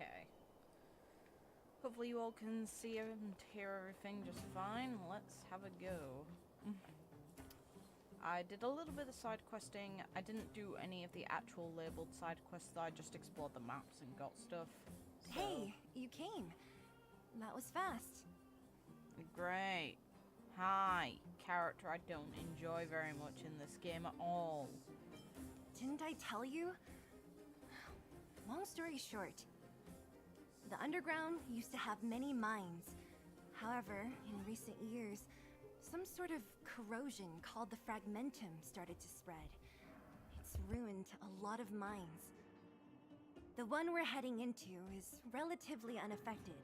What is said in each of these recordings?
Okay. Hopefully you all can see and hear everything just fine. Let's have a go. I did a little bit of side questing. I didn't do any of the actual labeled side quests, I just explored the maps and got stuff. So. Hey, you came. That was fast. Great. Hi. Character I don't enjoy very much in this game at all. Didn't I tell you? Long story short, the underground used to have many mines. However, in recent years, some sort of corrosion called the fragmentum started to spread. It's ruined a lot of mines. The one we're heading into is relatively unaffected.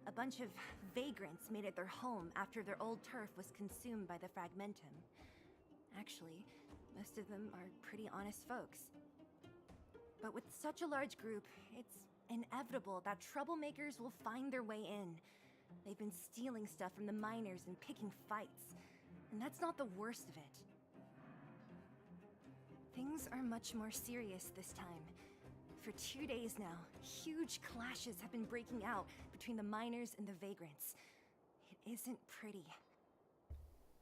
A bunch of vagrants made it their home after their old turf was consumed by the fragmentum. Actually, most of them are pretty honest folks. But with such a large group, it's inevitable that troublemakers will find their way in. They've been stealing stuff from the miners and picking fights. And that's not the worst of it. Things are much more serious this time. For 2 days now, huge clashes have been breaking out between the miners and the vagrants. It isn't pretty.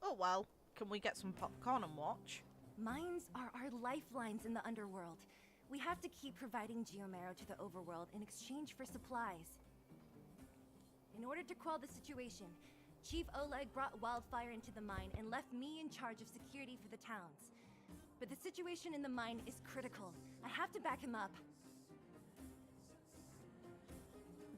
Oh well, can we get some popcorn and watch? Mines are our lifelines in the underworld. We have to keep providing geomarrow to the overworld in exchange for supplies. In order to quell the situation, Chief Oleg brought wildfire into the mine and left me in charge of security for the towns. But the situation in the mine is critical. I have to back him up.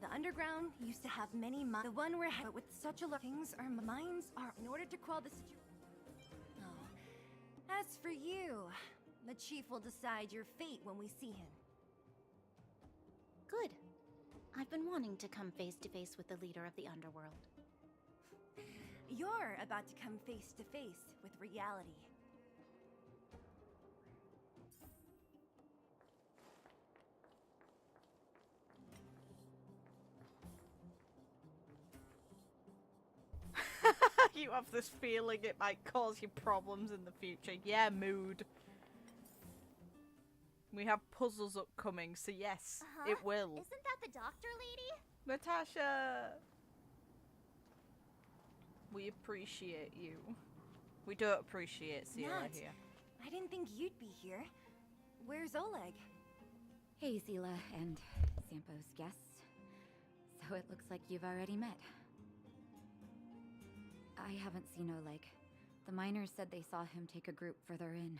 The underground used to have many mines. The one we're but with such a lot things are mines are in order to quell the situation. Oh. As for you, the chief will decide your fate when we see him. Good. I've been wanting to come face to face with the leader of the underworld. You're about to come face to face with reality. You have this feeling it might cause you problems in the future. Yeah, mood. We have puzzles upcoming, so yes, it will. Isn't that the doctor lady? Natasha! We appreciate you. We don't appreciate Sierra Nat, here. I didn't think you'd be here. Where's Oleg? Hey, Zila and Sampo's guests. So it looks like you've already met. I haven't seen Oleg. The miners said they saw him take a group further in.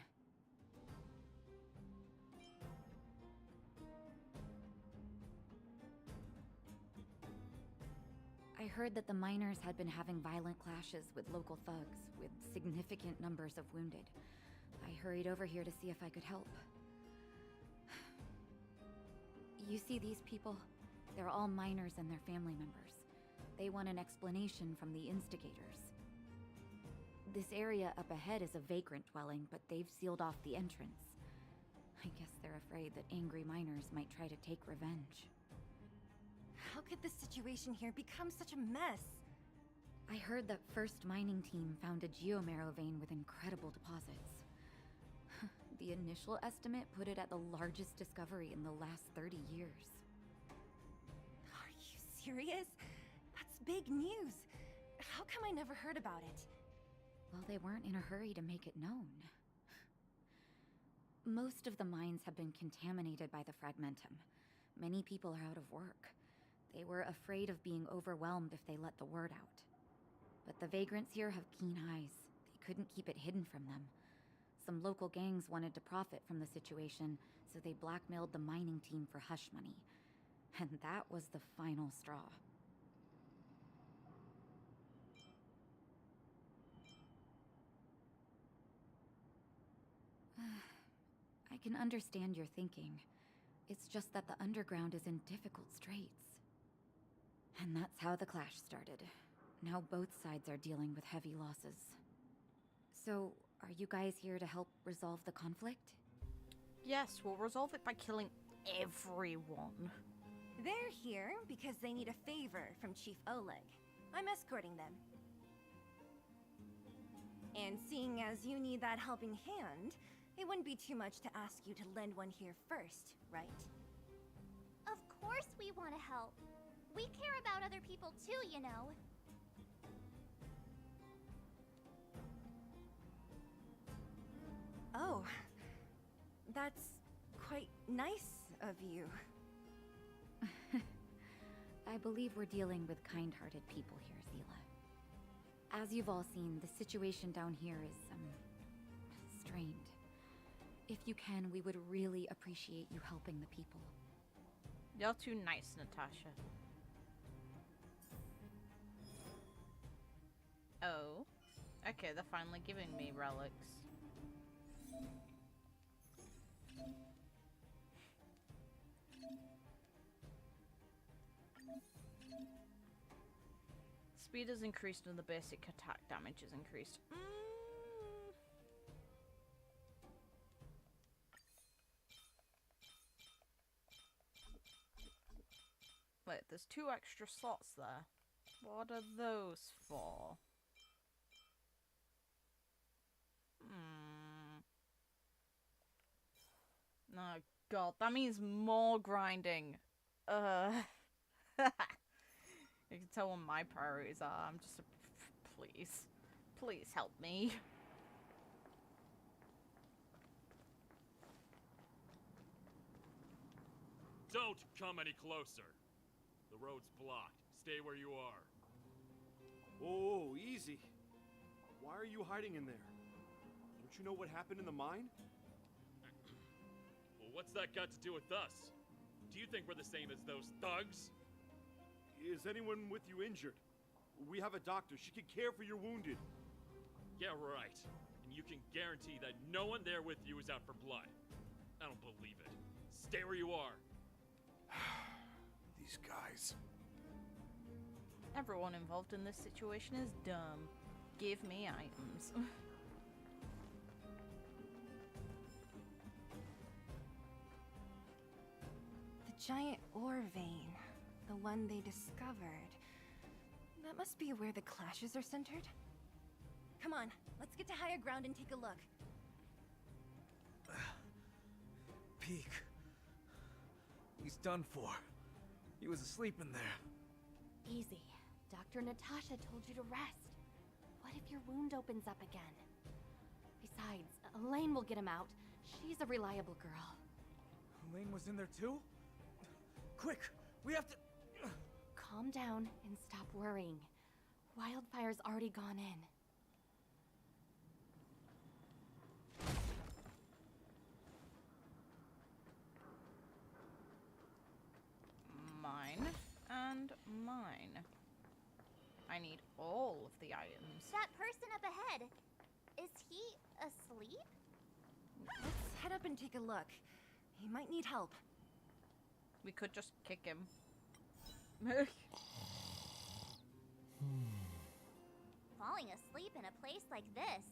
I heard that the miners had been having violent clashes with local thugs, with significant numbers of wounded. I hurried over here to see if I could help. You see these people? They're all miners and their family members. They want an explanation from the instigators. This area up ahead is a vagrant dwelling, but they've sealed off the entrance. I guess they're afraid that angry miners might try to take revenge. How could the situation here become such a mess? I heard that first mining team found a geomarrow vein with incredible deposits. The initial estimate put it at the largest discovery in the last 30 years. Are you serious? That's big news. How come I never heard about it? Well, they weren't in a hurry to make it known. Most of the mines have been contaminated by the fragmentum. Many people are out of work. They were afraid of being overwhelmed if they let the word out. But the vagrants here have keen eyes. They couldn't keep it hidden from them. Some local gangs wanted to profit from the situation, so they blackmailed the mining team for hush money. And that was the final straw. I can understand your thinking. It's just that the underground is in difficult straits. And that's how the clash started. Now both sides are dealing with heavy losses. So, are you guys here to help resolve the conflict? Yes, we'll resolve it by killing everyone. They're here because they need a favor from Chief Oleg. I'm escorting them. And seeing as you need that helping hand, it wouldn't be too much to ask you to lend one here first, right? Of course we want to help. We care about other people too, you know. Oh, that's quite nice of you. I believe we're dealing with kind-hearted people here, Zila. As you've all seen, the situation down here is, strained. If you can, we would really appreciate you helping the people. You're too nice, Natasha. Oh. Okay, they're finally giving me relics. Speed is increased and the basic attack damage is increased. Wait, there's 2 extra slots there. What are those for? Oh god, that means more grinding. You can tell what my priorities are. I'm just please. Please help me. Don't come any closer. The road's blocked. Stay where you are. Oh, easy. Why are you hiding in there? Don't you know what happened in the mine? Well, what's that got to do with us? Do you think we're the same as those thugs? Is anyone with you injured? We have a doctor. She can care for your wounded. Yeah, right. And you can guarantee that no one there with you is out for blood. I don't believe it. Stay where you are. These guys. Everyone involved in this situation is dumb. Give me items. The giant ore vein. The one they discovered. That must be where the clashes are centered. Come on, let's get to higher ground and take a look. Peak. He's done for. He was asleep in there. Easy. Dr. Natasha told you to rest. What if your wound opens up again? Besides, Elaine will get him out. She's a reliable girl. Elaine was in there too? Quick! We have to... Calm down and stop worrying. Wildfire's already gone in. Mine and mine. I need all of the items. That person up ahead, is he asleep? Let's head up and take a look. He might need help. We could just kick him. Falling asleep in a place like this.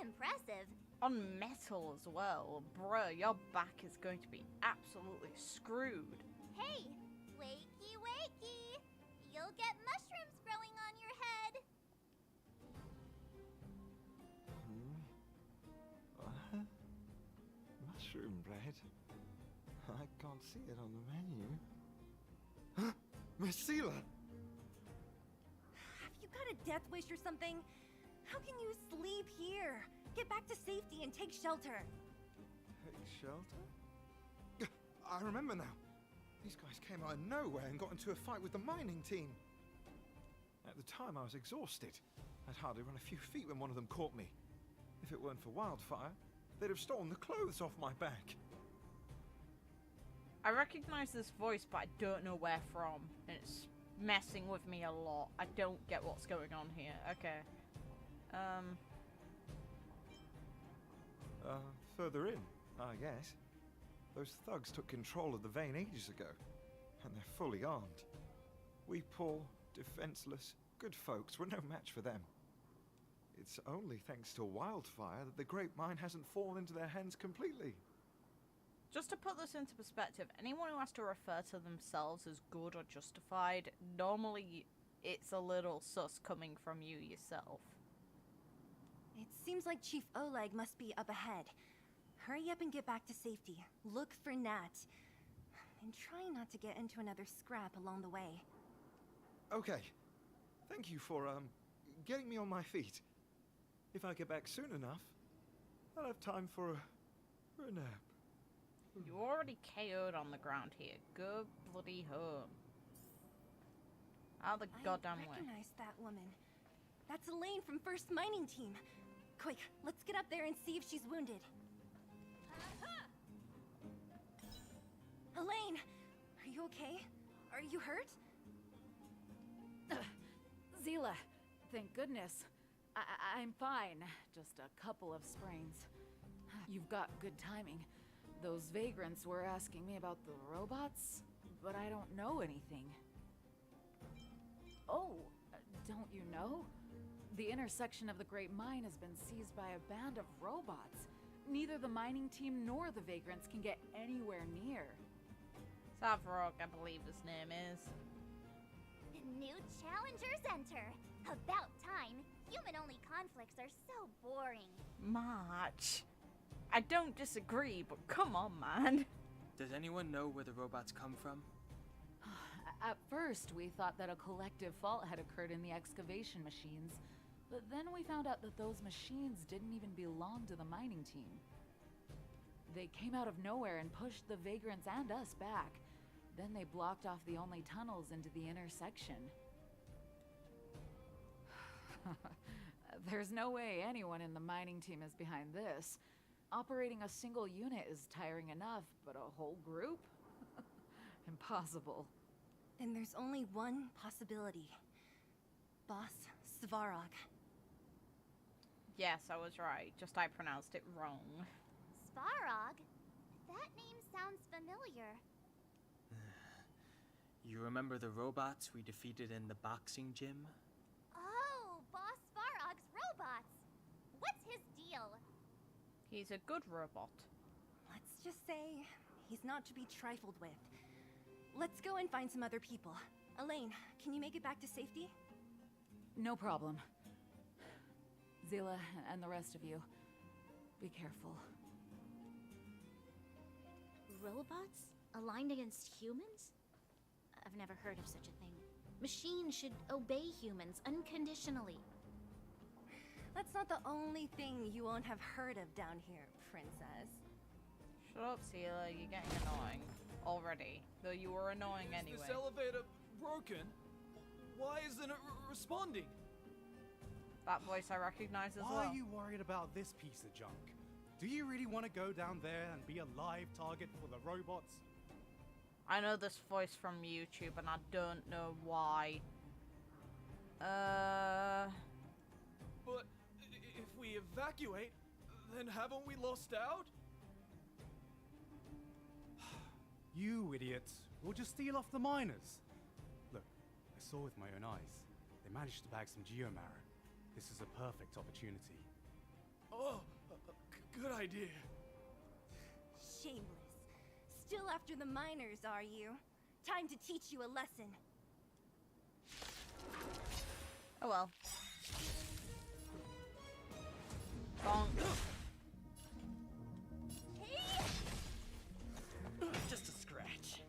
Impressive. On metal as well. Bruh, your back is going to be absolutely screwed. Hey, wakey wakey. You'll get mushrooms growing on your head. What? Mushroom bread? I can't see it on the menu. Miss Seela! Have you got a death wish or something? How can you sleep here? Get back to safety and take shelter. Take shelter? I remember now. These guys came out of nowhere and got into a fight with the mining team. At the time, I was exhausted. I'd hardly run a few feet when one of them caught me. If it weren't for Wildfire, they'd have stolen the clothes off my back. I recognize this voice, but I don't know where from. And it's messing with me a lot. I don't get what's going on here. Okay. Further in, I guess. Those thugs took control of the vein ages ago, and they're fully armed. We poor, defenseless, good folks were no match for them. It's only thanks to Wildfire that the Great Mine hasn't fallen into their hands completely. Just to put this into perspective, anyone who has to refer to themselves as good or justified, normally it's a little sus coming from you yourself. It seems like Chief Oleg must be up ahead. Hurry up and get back to safety. Look for Nat. and try not to get into another scrap along the way. Okay. Thank you for, getting me on my feet. If I get back soon enough, I'll have time for a nap. You already KO'd on the ground here. Go bloody home. Out of the goddamn I way. recognize that woman. That's Elaine from First Mining Team. Quick, let's get up there and see if she's wounded. Elaine, are you okay? Are you hurt? Zila, thank goodness. I'm fine. Just a couple of sprains. You've got good timing. Those vagrants were asking me about the robots, but I don't know anything. Oh, don't you know? The intersection of the Great Mine has been seized by a band of robots. Neither the mining team nor the vagrants can get anywhere near. Savrog, I believe his name is. New challengers enter. About time. Human-only conflicts are so boring. March. I don't disagree, but come on, man. Does anyone know where the robots come from? At first, we thought that a collective fault had occurred in the excavation machines, but then we found out that those machines didn't even belong to the mining team. They came out of nowhere and pushed the vagrants and us back. Then they blocked off the only tunnels into the intersection. There's no way anyone in the mining team is behind this. Operating a single unit is tiring enough, but a whole group? Impossible. Then there's only one possibility. Boss Svarog. Yes, I was right. Just I pronounced it wrong. Svarog? That name sounds familiar. You remember the robots we defeated in the boxing gym? Oh, Boss Svarog's robots. What's his deal? He's a good robot. Let's just say he's not to be trifled with. Let's go and find some other people. Elaine, can you make it back to safety? No problem. Zila and the rest of you, be careful. Robots? Aligned against humans? I've never heard of such a thing. Machines should obey humans unconditionally. That's not the only thing you won't have heard of down here, Princess. Shut up, Sela. You're getting annoying already. Though you were annoying anyway. Is this elevator broken? Why isn't it responding? That voice I recognize as well. Why are you worried about this piece of junk? Do you really want to go down there and be a live target for the robots? I know this voice from YouTube and I don't know why. But if we evacuate, then haven't we lost out? You idiots. We'll just steal off the miners. Look, I saw with my own eyes. They managed to bag some geomarrow. This is a perfect opportunity. Oh, good idea. Shameless. Still after the miners, are you? Time to teach you a lesson. Oh well. Bonk. Just a scratch.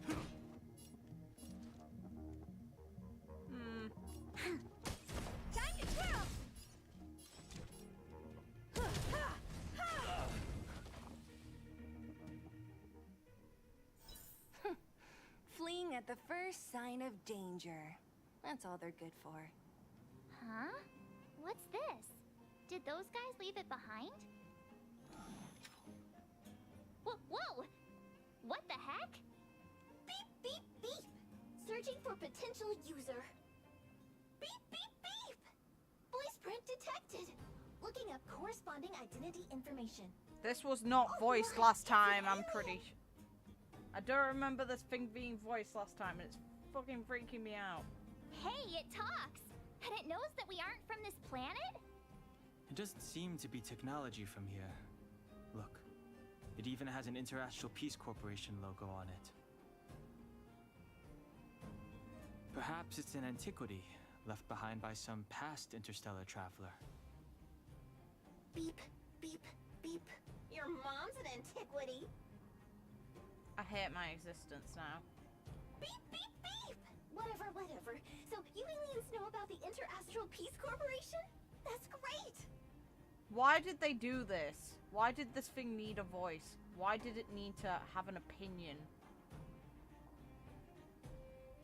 Time to twirl! Fleeing at the first sign of danger. That's all they're good for. Huh? What's this? Did those guys leave it behind? Whoa! What the heck? Beep, beep, beep! Searching for potential user. Beep, beep, beep! Voice print detected. Looking up corresponding identity information. This was not voiced last time, I'm pretty sure. I don't remember this thing being voiced last time, and it's fucking freaking me out. Hey, it talks! And it knows that we aren't from this planet? It doesn't seem to be technology from here. Look, it even has an International Peace Corporation logo on it. Perhaps it's an antiquity left behind by some past interstellar traveler. Beep, beep, beep. Your mom's an antiquity. I hate my existence now. Beep, beep, beep! Whatever, whatever. So, you aliens know about the Interastral Peace Corporation? That's great! Why did they do this? Why did this thing need a voice? Why did it need to have an opinion?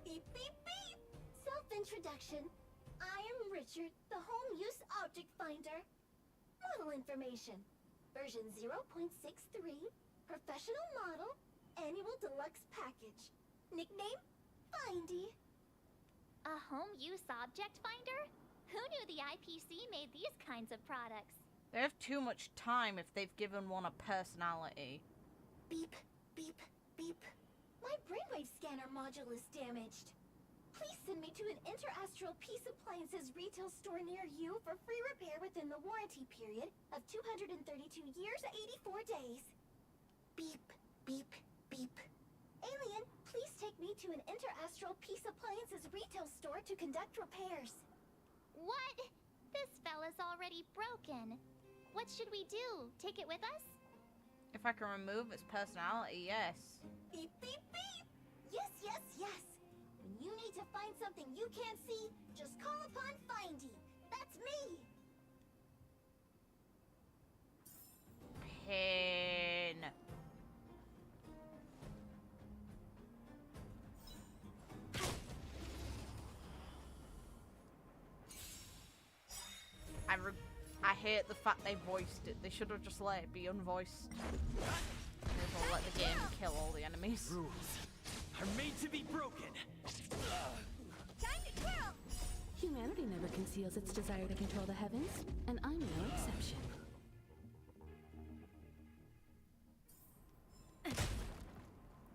Beep, beep, beep! Self-introduction. I am Richard, the Home Use Object Finder. Model information. Version 0.63. Professional model. Annual deluxe package. Nickname? Findy. A home use object finder? Who knew the IPC made these kinds of products? They have too much time if they've given one a personality. Beep, beep, beep. My brainwave scanner module is damaged. Please send me to an Interastral Peace Appliances retail store near you for free repair within the warranty period of 232 years, 84 days. Beep, beep, beep. Alien, please take me to an Interastral Peace Appliances retail store to conduct repairs. What? This fella's already broken. What should we do? Take it with us? If I can remove its personality, yes. Beep, beep, beep! Yes, yes, yes! When you need to find something you can't see, just call upon Findy. That's me! Pain. I hate the fact they voiced it. They should have just let it be unvoiced. May as well let the game kill all the enemies. Rules are made to be broken. Time to twirl! Humanity never conceals its desire to control the heavens, and I'm no exception.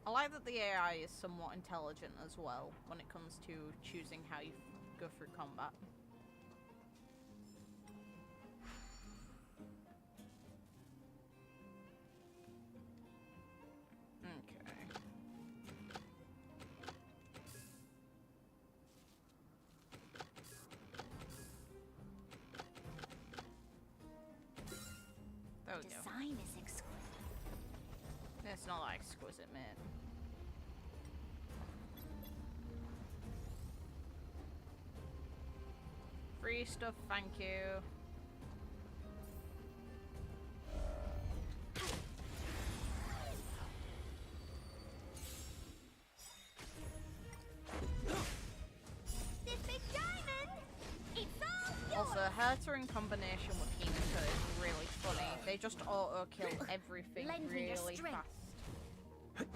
I like that the AI is somewhat intelligent as well when it comes to choosing how you go through combat. Design is exquisite. It's not that exquisite, mate. Free stuff, thank you. This big diamond! It's all yours! Also, Herta in combination with Hinata is really funny. They just auto-kill everything Lend me your really strength. fast.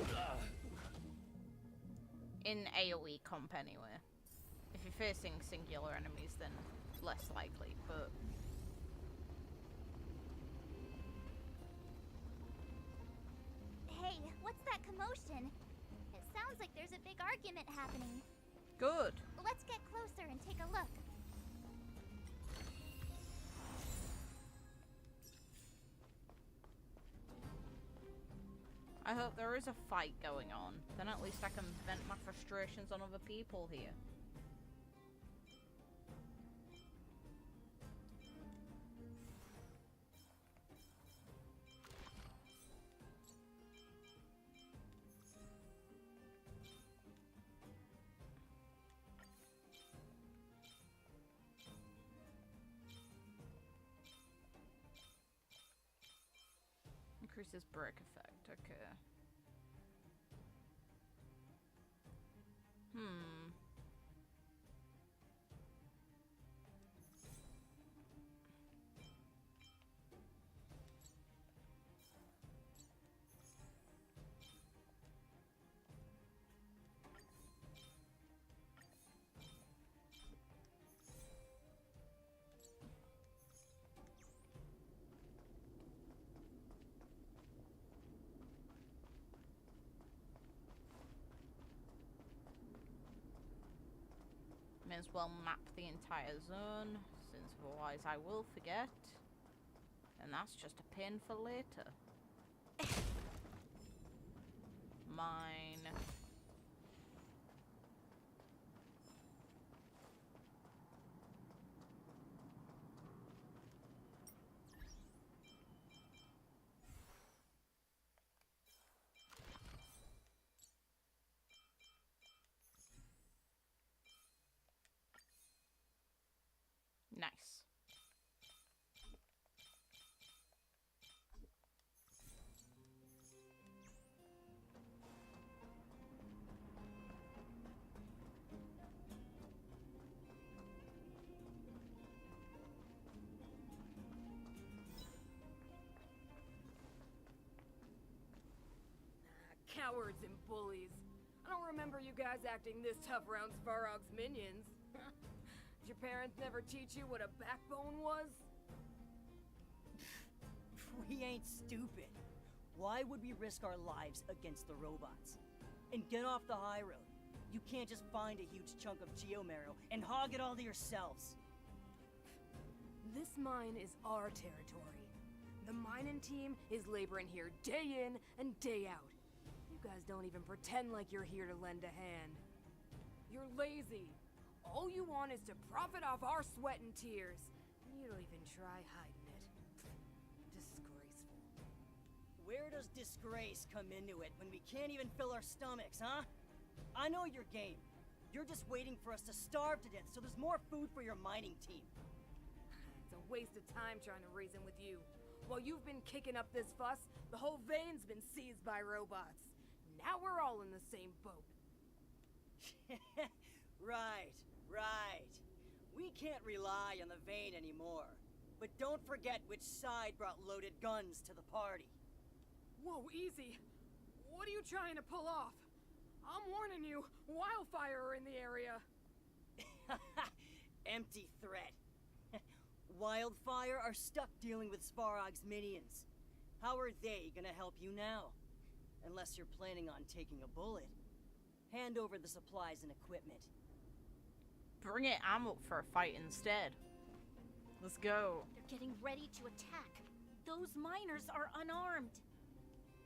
In AoE comp anyway. If you're facing singular enemies, then less likely, but... Hey, what's that commotion? It sounds like there's a big argument happening. Good. Let's get closer and take a look. I hope there is a fight going on. Then at least I can vent my frustrations on other people here. Increases break effect, okay. May as well map the entire zone, since otherwise I will forget. And that's just a pain for later. Mine. Cowards and bullies. I don't remember you guys acting this tough around Svarog's minions. Did your parents never teach you what a backbone was? We ain't stupid. Why would we risk our lives against the robots? And get off the high road. You can't just find a huge chunk of geomarrow and hog it all to yourselves. This mine is our territory. The mining team is laboring here day in and day out. You guys don't even pretend like you're here to lend a hand. You're lazy. All you want is to profit off our sweat and tears. And you don't even try hiding it. Disgraceful. Where does disgrace come into it when we can't even fill our stomachs, huh? I know your game. You're just waiting for us to starve to death so there's more food for your mining team. It's a waste of time trying to reason with you. While you've been kicking up this fuss, the whole vein's been seized by robots. Now we're all in the same boat. Right. We can't rely on the vein anymore. But don't forget which side brought loaded guns to the party. Whoa, easy. What are you trying to pull off? I'm warning you, wildfire are in the area. Empty threat. Wildfire are stuck dealing with Svarog's minions. How are they gonna help you now? Unless you're planning on taking a bullet. Hand over the supplies and equipment. Bring it ammo for a fight instead. Let's go. They're getting ready to attack. Those miners are unarmed.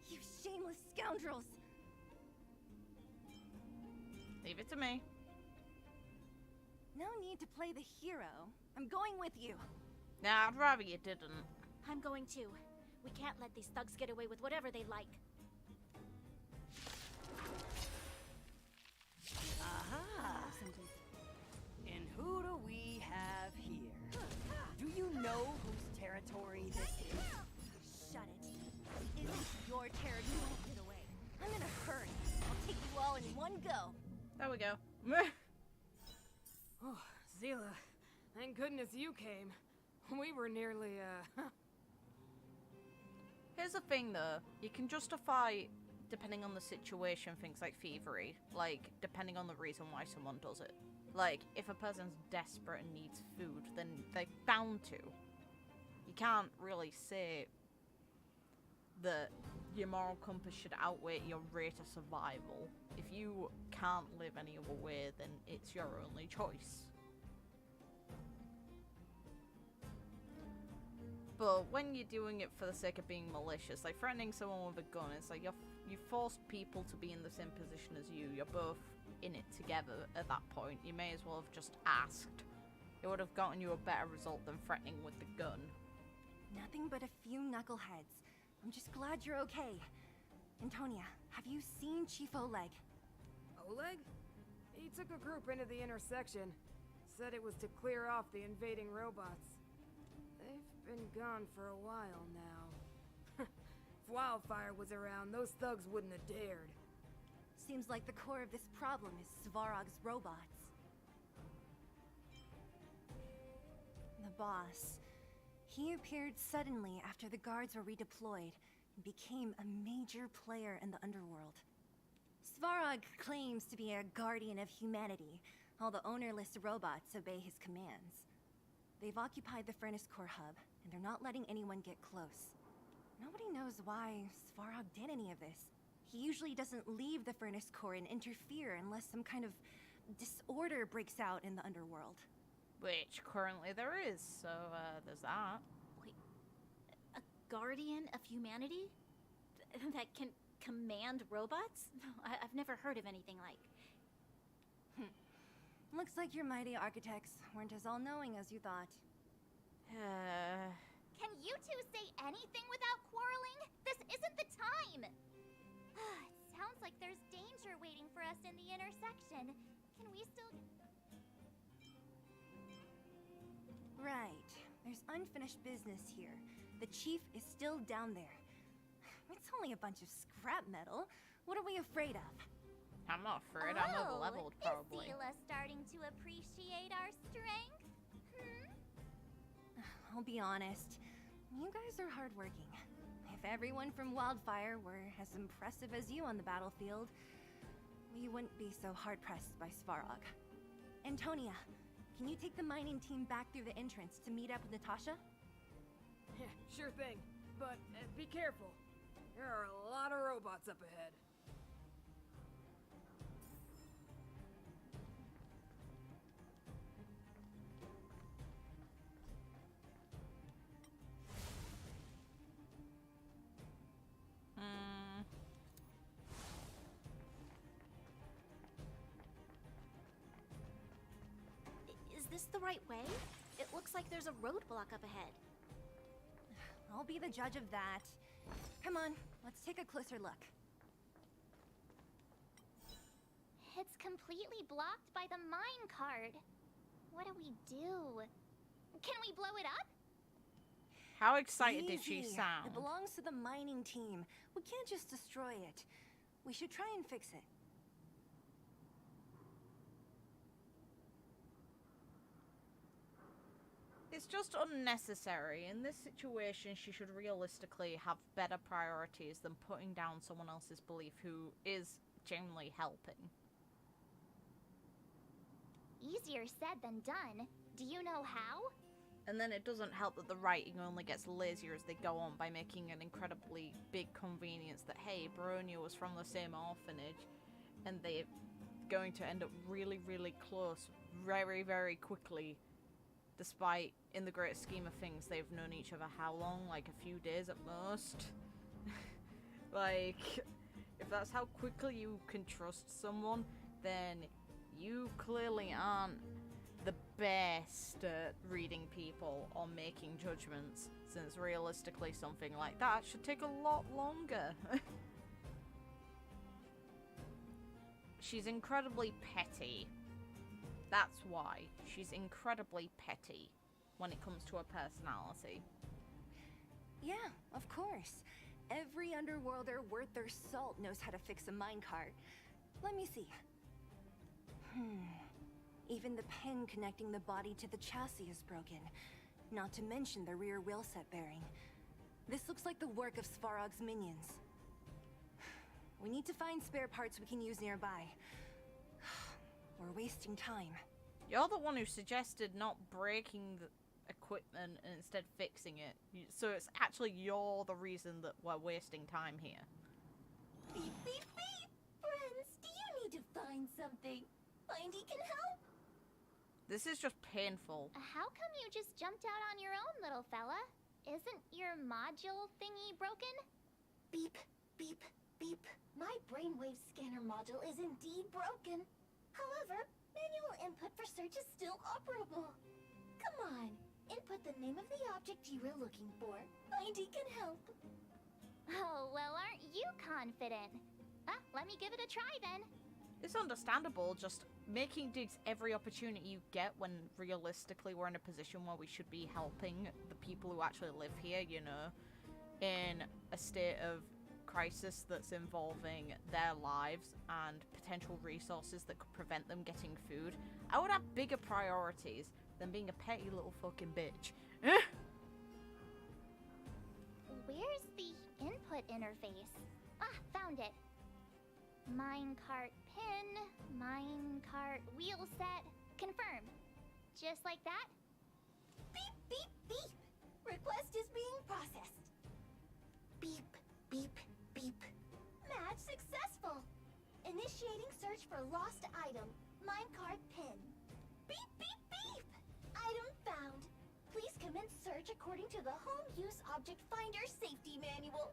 You shameless scoundrels! Leave it to me. No need to play the hero. I'm going with you. Nah, I'd rather you didn't. I'm going too. We can't let these thugs get away with whatever they like. Aha! And who do we have here? Do you know whose territory this is? Shut it. This isn't your territory. Get away. I'm in a hurry. I'll take you all in one go. There we go. Oh, Zila, thank goodness you came. We were nearly, Here's the thing, though. You can justify, depending on the situation, things like thievery. Like, depending on the reason why someone does it. Like, if a person's desperate and needs food, then they're bound to. You can't really say that your moral compass should outweigh your rate of survival. If you can't live any other way, then it's your only choice. But when you're doing it for the sake of being malicious, like threatening someone with a gun, it's like you forced people to be in the same position as you. You're both in it together at that point. You may as well have just asked. It would have gotten you a better result than threatening with the gun. Nothing but a few knuckleheads. I'm just glad you're okay. Antonia, have you seen Chief Oleg? Oleg? He took a group into the intersection. Said it was to clear off the invading robots. They've been gone for a while now. If Wildfire was around, those thugs wouldn't have dared. Seems like the core of this problem is Svarog's robots. The boss. He appeared suddenly after the guards were redeployed and became a major player in the underworld. Svarog claims to be a guardian of humanity, while the ownerless robots obey his commands. They've occupied the Furnace Core hub, and they're not letting anyone get close. Nobody knows why Svarog did any of this. He usually doesn't leave the Furnace Core and interfere unless some kind of disorder breaks out in the underworld. Which currently there is, so there's that. Wait, a guardian of humanity? That can command robots? No, I've never heard of anything like. Looks like your mighty architects weren't as all-knowing as you thought. Can you two say anything without quarreling? This isn't the time! It sounds like there's danger waiting for us in the intersection. Can we still... Right. There's unfinished business here. The chief is still down there. It's only a bunch of scrap metal. What are we afraid of? I'm not afraid. I'm over-leveled, probably. Is Zila starting to appreciate our strength? I'll be honest. You guys are hardworking. If If everyone from Wildfire were as impressive as you on the battlefield, we wouldn't be so hard-pressed by Svarog. Antonia, can you take the mining team back through the entrance to meet up with Natasha? Yeah, sure thing. But be careful. There are a lot of robots up ahead. Is this the right way? It looks like there's a roadblock up ahead. I'll be the judge of that. Come on, let's take a closer look. It's completely blocked by the mine cart. What do we do? Can we blow it up? How excited did she Easy. sound? It belongs to the mining team. We can't just destroy it. We should try and fix it. It's just unnecessary. In this situation, she should realistically have better priorities than putting down someone else's belief who is genuinely helping. Easier said than done. Do you know how? And then it doesn't help that the writing only gets lazier as they go on by making an incredibly big convenience that, hey, Baronia was from the same orphanage, and they're going to end up really, really close very, very quickly. Despite, in the great scheme of things, they've known each other how long? Like a few days at most? Like, if that's how quickly you can trust someone, then you clearly aren't the best at reading people or making judgments, since realistically something like that should take a lot longer. She's incredibly petty. That's why. She's incredibly petty when it comes to her personality. Yeah, of course. Every underworlder worth their salt knows how to fix a minecart. Let me see. Even the pin connecting the body to the chassis is broken. Not to mention the rear wheel set bearing. This looks like the work of Svarog's minions. We need to find spare parts we can use nearby. We're wasting time. You're the one who suggested not breaking the equipment and instead fixing it. So it's actually you're the reason that we're wasting time here. Beep, beep, beep! Friends, do you need to find something? Mindy can help! This is just painful. How come you just jumped out on your own, little fella? Isn't your module thingy broken? Beep, beep, beep. My brainwave scanner module is indeed broken. However, manual input for search is still operable. Come on, input the name of the object you were looking for. Mindy can help. Oh, well, aren't you confident? Let me give it a try then. It's understandable, just making digs every opportunity you get when realistically we're in a position where we should be helping the people who actually live here, you know, in a state of crisis that's involving their lives and potential resources that could prevent them getting food. I would have bigger priorities than being a petty little fucking bitch. Where's the input interface? Found it. Minecart pin, minecart wheel set, confirm. Just like that? Beep, beep, beep. Request is being processed. Beep, beep, beep. Match successful. Initiating search for lost item, minecart pin. Beep, beep, beep. Item found. Please commence search according to the Home Use Object Finder Safety Manual.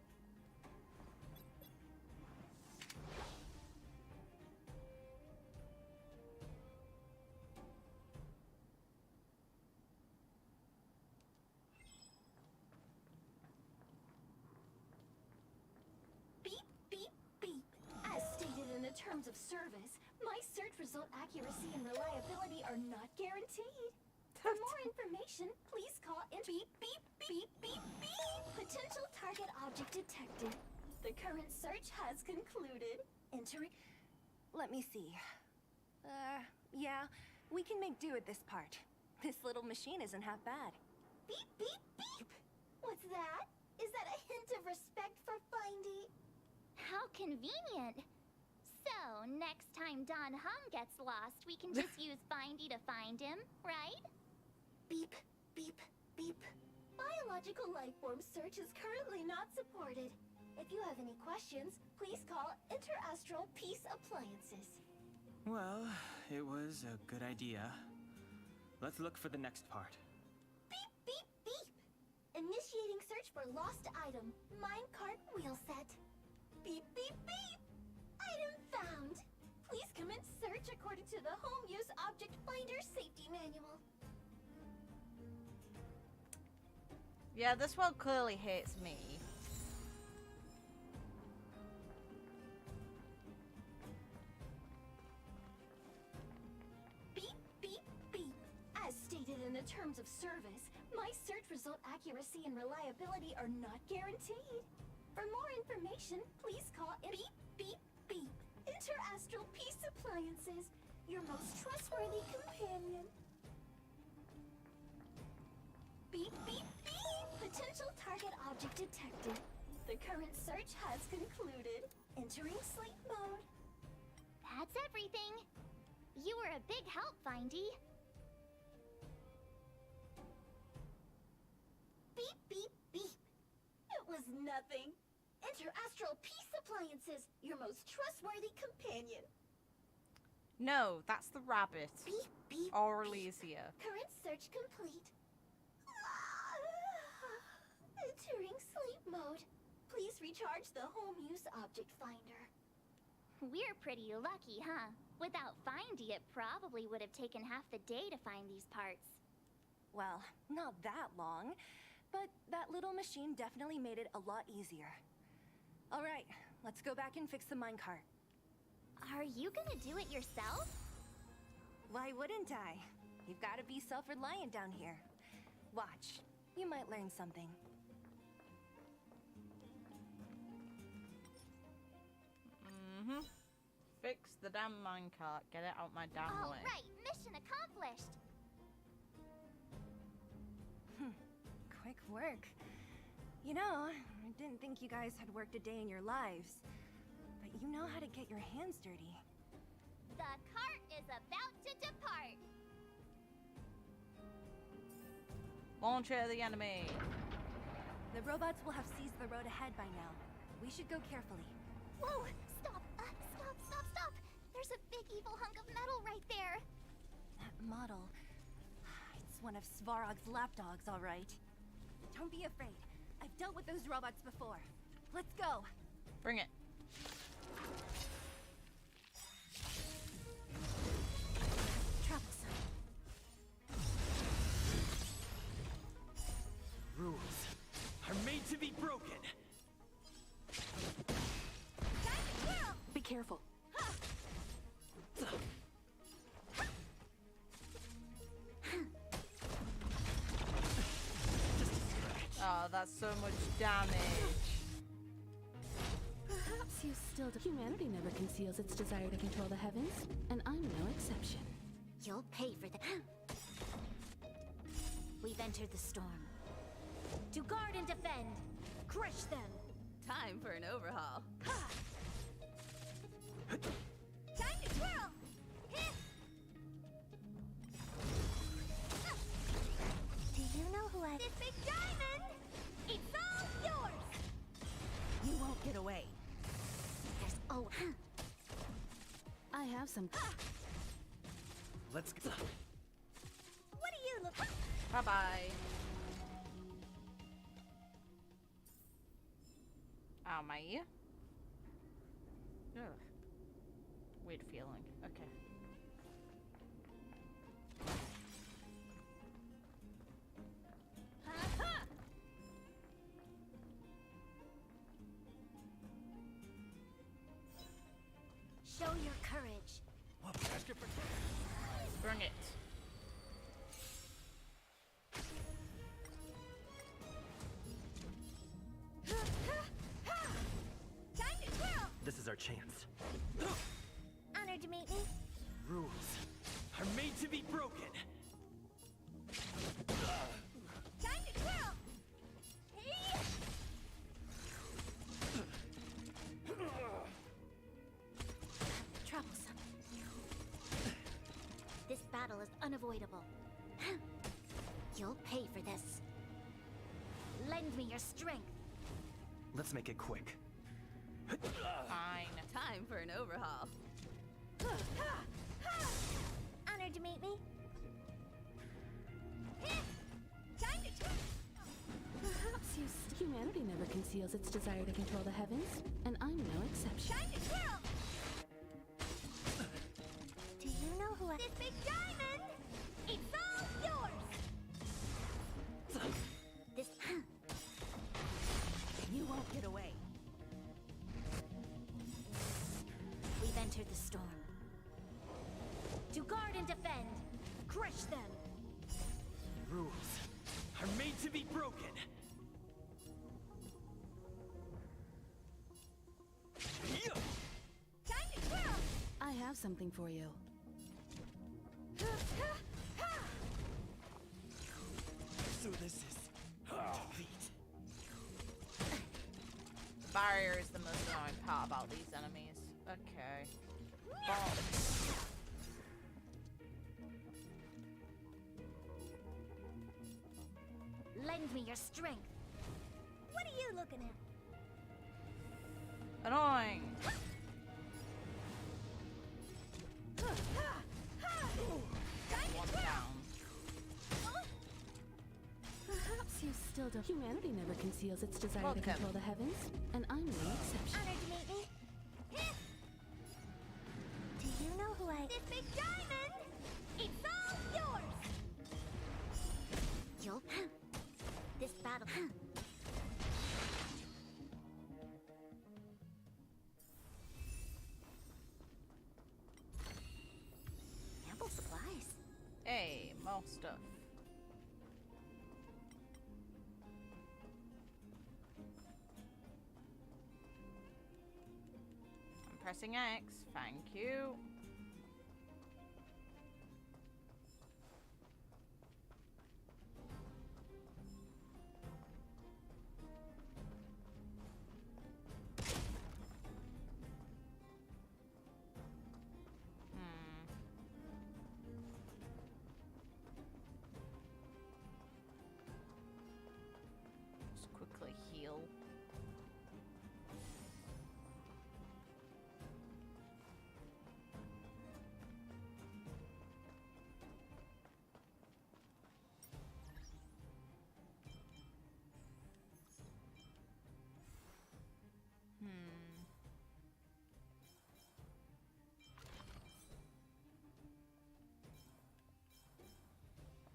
Terms of service, my search result accuracy and reliability are not guaranteed. For more information, please call in beep, beep, beep, beep, beep. Potential target object detected. The current search has concluded. Entering. Let me see. Yeah, we can make do with this part. This little machine isn't half bad. Beep, beep, beep. What's that? Is that a hint of respect for Findy? How convenient. So, next time Don Hum gets lost, we can just use Findy to find him, right? Beep, beep, beep. Biological life form search is currently not supported. If you have any questions, please call Interastral Peace Appliances. Well, it was a good idea. Let's look for the next part. Beep, beep, beep. Initiating search for lost item, minecart wheel set. Beep, beep, beep. Item found. Please commence search according to the Home Use Object Finder Safety Manual. Yeah, this world clearly hates me. Beep, beep, beep. As stated in the terms of service, my search result accuracy and reliability are not guaranteed. For more information, please call Beep, beep, beep. Interastral Peace Appliances, your most trustworthy companion. Beep, beep, beep. Potential target object detected. The current search has concluded. Entering sleep mode. That's everything. You were a big help, Findy. Beep, beep, beep. It was nothing. Interastral Peace Appliances, your most trustworthy companion. No, that's the rabbit. Beep, beep, Or beep. Elysia. Current search complete. Entering sleep mode. Please recharge the Home Use Object Finder. We're pretty lucky, huh? Without Findy, it probably would have taken half the day to find these parts. Well, not that long, but that little machine definitely made it a lot easier. All right, let's go back and fix the minecart. Are you gonna do it yourself? Why wouldn't I? You've got to be self-reliant down here. Watch, you might learn something. Fix the damn minecart. Get it out my damn All way. right, mission accomplished. Quick work. You know, I didn't think you guys had worked a day in your lives. But you know how to get your hands dirty. The cart is about to depart. Launch at the enemy. The robots will have seized the road ahead by now. We should go carefully. Whoa! Stop! Stop! There's a big evil hunk of metal right there. That model... It's one of Svarog's lapdogs, all right. Don't be afraid. I've dealt with those robots before. Let's go. Bring it. Troublesome. Rules are made to be broken. Be careful. Oh, that's so much damage. Perhaps you still do. Humanity never conceals its desire to control the heavens, and I'm no exception. You'll pay for that. We've entered the storm. To guard and defend. Crush them. Time for an overhaul. Time to twirl! Do you know who I... This big diamond! It's all yours! You won't get away. There's... Oh, I have some. Let's go. What do you look... Bye-bye. Ow, my ear? Ugh. Weird feeling. Okay. Show your courage. Bring it. Time to twirl! This is our chance. Honored to meet me. Rules are made to be broken. Time to twirl! Hey! unavoidable. You'll pay for this. Lend me your strength. Let's make it quick. Fine. Time for an overhaul. Honored to meet me. Perhaps humanity never conceals its desire to control the heavens, and I'm no exception. Time to twirl! Do you know who I... This big diamond! It's all yours! This... You won't get away. We've entered the storm. To guard and defend. Crush them. Rules are made to be broken. Time to twirl! I have something for you. So this is defeat. The barrier is the most annoying part about these enemies. Okay. Bomb. Lend me your strength. What are you looking at? Annoying. One down. Perhaps you still don't. Humanity never conceals its desire Welcome. to control the heavens, and I'm no exception. Honored to meet me. Do you know who I... This big diamond! It's all yours! You'll... This battle... Ample supplies. Hey, more stuff. I'm pressing X. Thank you. Just quickly heal.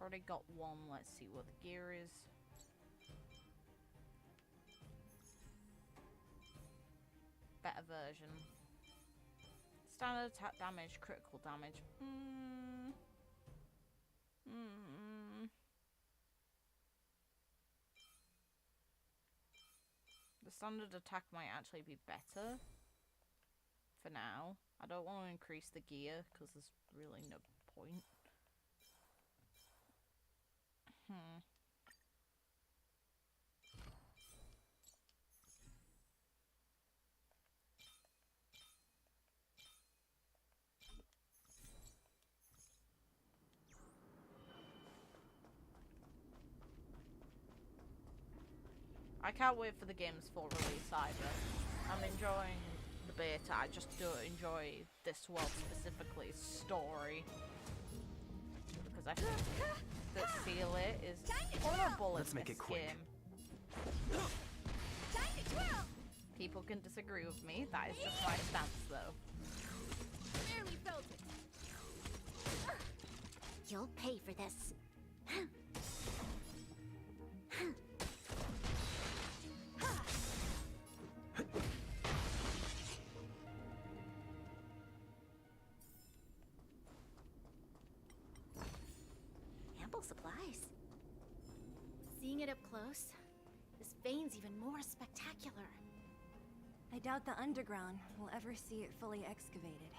Already got one. Let's see what the gear is. Better version. Standard attack damage, critical damage. The standard attack might actually be better for now. I don't want to increase the gear because there's really no point. I can't wait for the game's full release either. I'm enjoying the beta, I just don't enjoy this world specifically, story. Because I think that Seal It is horrible in this game. People can disagree with me, that is just my stance though. Barely felt it. You'll pay for this. Ample supplies. Seeing it up close, this vein's even more spectacular. I doubt the underground will ever see it fully excavated.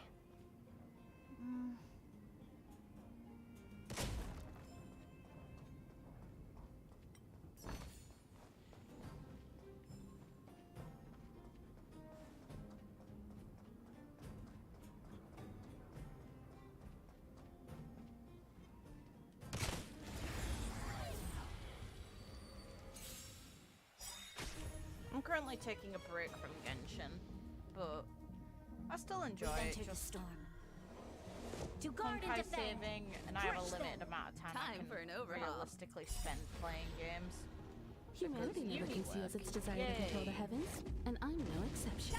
currently taking a break from Genshin, but I still enjoy We've it. entered the Just storm. To guard and Honkai defend. saving, and I have a Crystal. limited amount of time, I Time can for an overhaul. realistically spend playing games. Humanity Because never uni conceals work. its desire to control the Yay. heavens, and I'm no exception.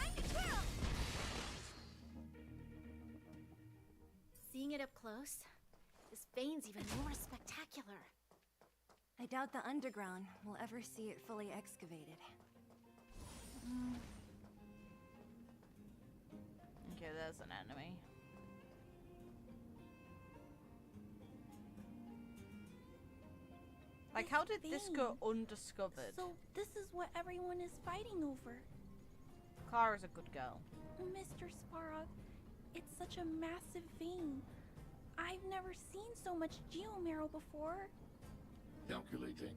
Seeing it up close, this vein's even more spectacular. I doubt the underground will ever see it fully excavated. Okay, there's an enemy. Like, how did this go undiscovered? So this is what everyone is fighting over. Clara's a good girl. Mr. Svarog, it's such a massive vein. I've never seen so much geomarrow before. Calculating.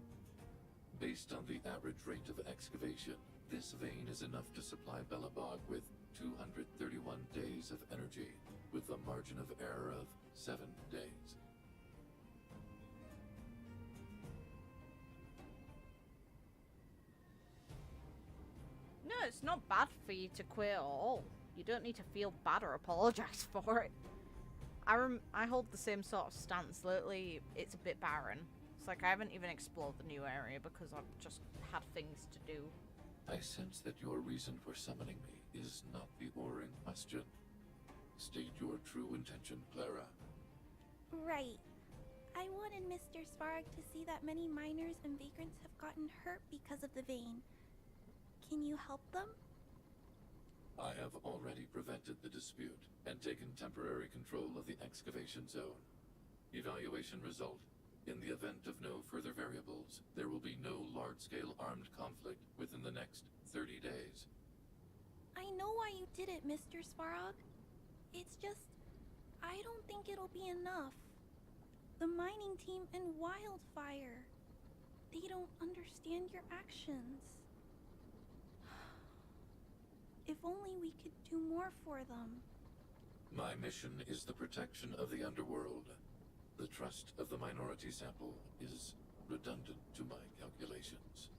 Based on the average rate of excavation, this vein is enough to supply Belobog with 231 days of energy, with a margin of error of 7 days. No, it's not bad for you to quit at all. You don't need to feel bad or apologize for it. I hold the same sort of stance. Lately, it's a bit barren. It's like I haven't even explored the new area because I've just had things to do. I sense that your reason for summoning me is not the or in question. State your true intention, Clara. Right. I wanted Mr. Svarog to see that many miners and vagrants have gotten hurt because of the vein. Can you help them? I have already prevented the dispute and taken temporary control of the excavation zone. Evaluation result. In the event of no further variables, there will be no large-scale armed conflict within the next 30 days. I know why you did it, Mr. Svarog. It's just, I don't think it'll be enough. The mining team and Wildfire, they don't understand your actions. If only we could do more for them. My mission is the protection of the underworld. The trust of the minority sample is redundant to my calculations.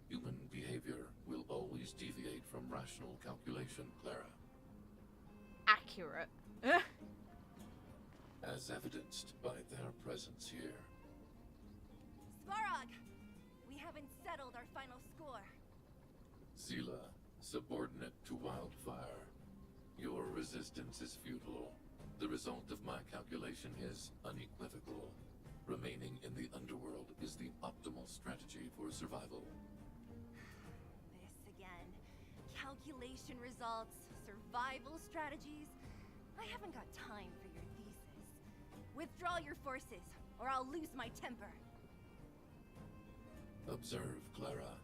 Human behavior will always deviate from rational calculation, Clara. Accurate. As evidenced by their presence here. Svarog! We haven't settled our final score. Zila, subordinate to Wildfire. Your resistance is futile. The result of my calculation is unequivocal. Remaining in the underworld is the optimal strategy for survival. This again. Calculation results, survival strategies. I haven't got time for your thesis. Withdraw your forces, or I'll lose my temper. Observe, Clara.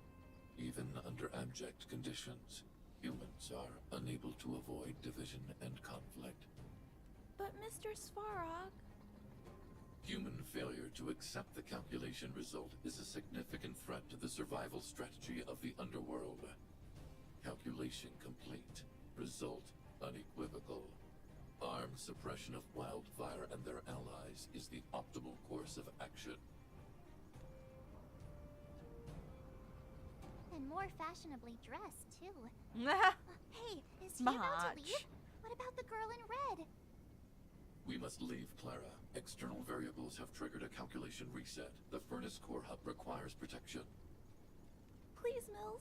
Even under abject conditions, humans are unable to avoid division and conflict. But Mr. Svarog... Human failure to accept the calculation result is a significant threat to the survival strategy of the underworld. Calculation complete. Result unequivocal. Armed suppression of Wildfire and their allies is the optimal course of action. And more fashionably dressed, too. Hey, is he Much. about to leave? What about the girl in red? We must leave, Clara. External variables have triggered a calculation reset. The furnace core hub requires protection. Please, Mills,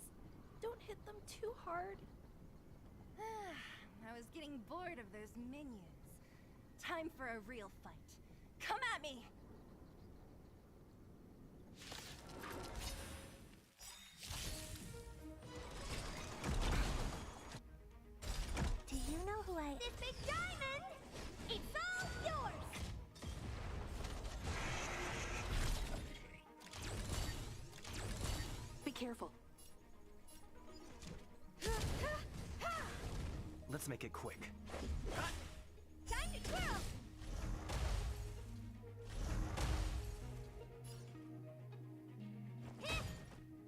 don't hit them too hard. I was getting bored of those minions. Time for a real fight. Come at me! Do you know who I... This big diamond! It's all yours! Be careful. Let's make it quick. Time to twirl!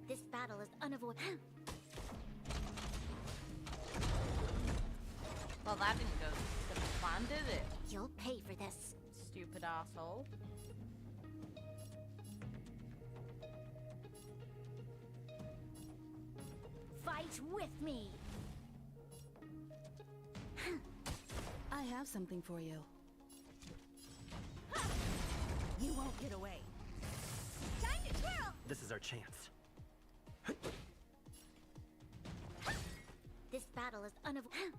This battle is unavoidable. Well, that didn't go to the plan, did it? You'll pay for this. Stupid asshole. fight with me. I have something for you. You won't get away. Time to twirl! This is our chance. This battle is unavoidable.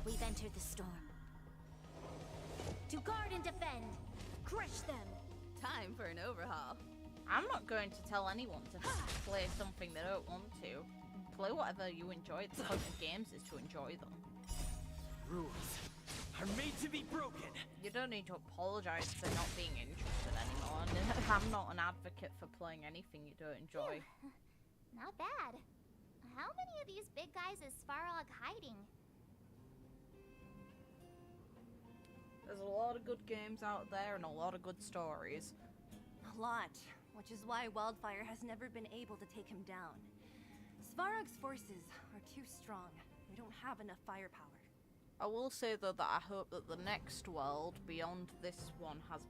We've entered the storm. To guard and defend. Crush them. Time for an overhaul. I'm not going to tell anyone to play something they don't want to. Play whatever you enjoy. The point of games is to enjoy them. Rules are made to be broken. You don't need to apologize for not being interested anymore. I'm not an advocate for playing anything you don't enjoy. Not bad. How many of these big guys is Svarog hiding? There's a lot of good games out there and a lot of good stories. A lot, which is why Wildfire has never been able to take him down. Svarog's forces are too strong. We don't have enough firepower. I will say though that I hope that the next world beyond this one has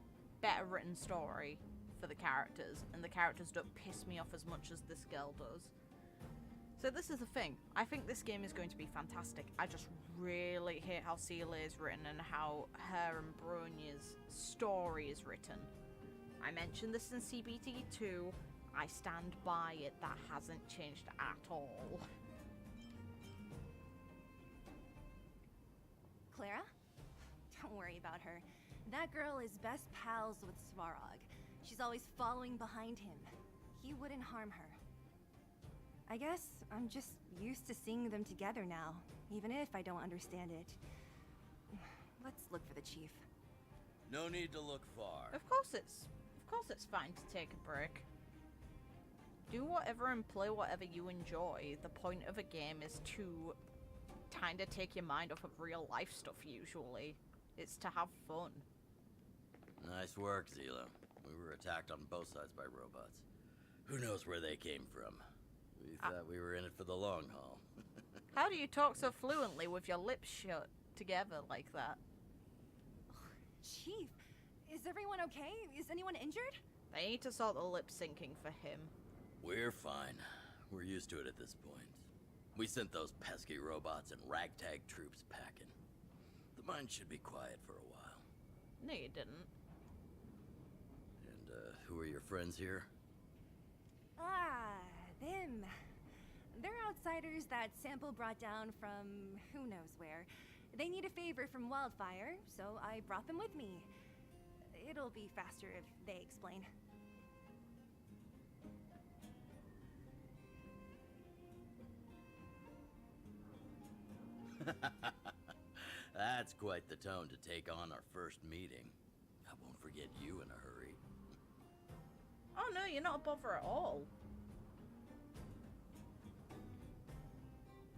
better written story for the characters, and the characters don't piss me off as much as this girl does. So this is the thing. I think this game is going to be fantastic. I just really hate how Celia is written and how her and Bronya's story is written. I mentioned this in CBT2. I stand by it. That hasn't changed at all. Clara? Don't worry about her. That girl is best pals with Svarog. She's always following behind him. He wouldn't harm her. I guess I'm just used to seeing them together now, even if I don't understand it. Let's look for the chief. No need to look far. Of course it's fine to take a break. Do whatever and play whatever you enjoy. The point of a game is to kind of take your mind off of real life stuff usually. It's to have fun. Nice work, Zila. We were attacked on both sides by robots. Who knows where they came from? We thought we were in it for the long haul. How do you talk so fluently with your lips shut together like that? Chief, is everyone okay? Is anyone injured? They need to sort the lip syncing for him. We're fine. We're used to it at this point. We sent those pesky robots and ragtag troops packing. The mine should be quiet for a while. No, you didn't. And, who are your friends here? Ah, them. They're outsiders that Sample brought down from who knows where. They need a favor from Wildfire, so I brought them with me. It'll be faster if they explain. That's quite the tone to take on our first meeting. I won't forget you in a hurry. Oh no, you're not a bother at all.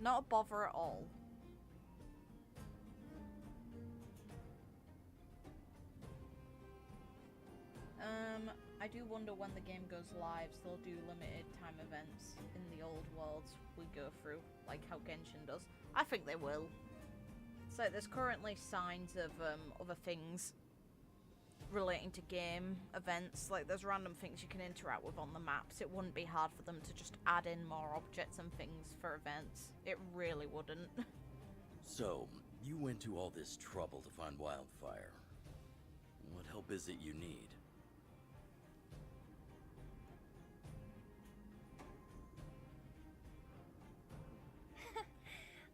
Not a bother at all. I do wonder when the game goes live, so they'll do limited time events in the old worlds we go through, like how Genshin does. I think they will. So there's currently signs of other things relating to game events, like there's random things you can interact with on the maps. It wouldn't be hard for them to just add in more objects and things for events. It really wouldn't. So, you went to all this trouble to find Wildfire. What help is it you need?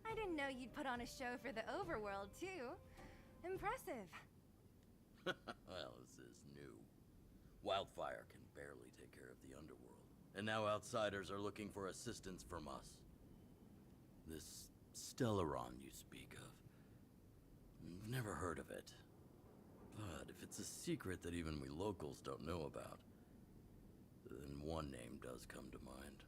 I didn't know you'd put on a show for the overworld, too. Impressive. Well, this is new. Wildfire can barely take care of the underworld. And now outsiders are looking for assistance from us. This Stellaron you speak of. I've never heard of it. But if it's a secret that even we locals don't know about, then one name does come to mind.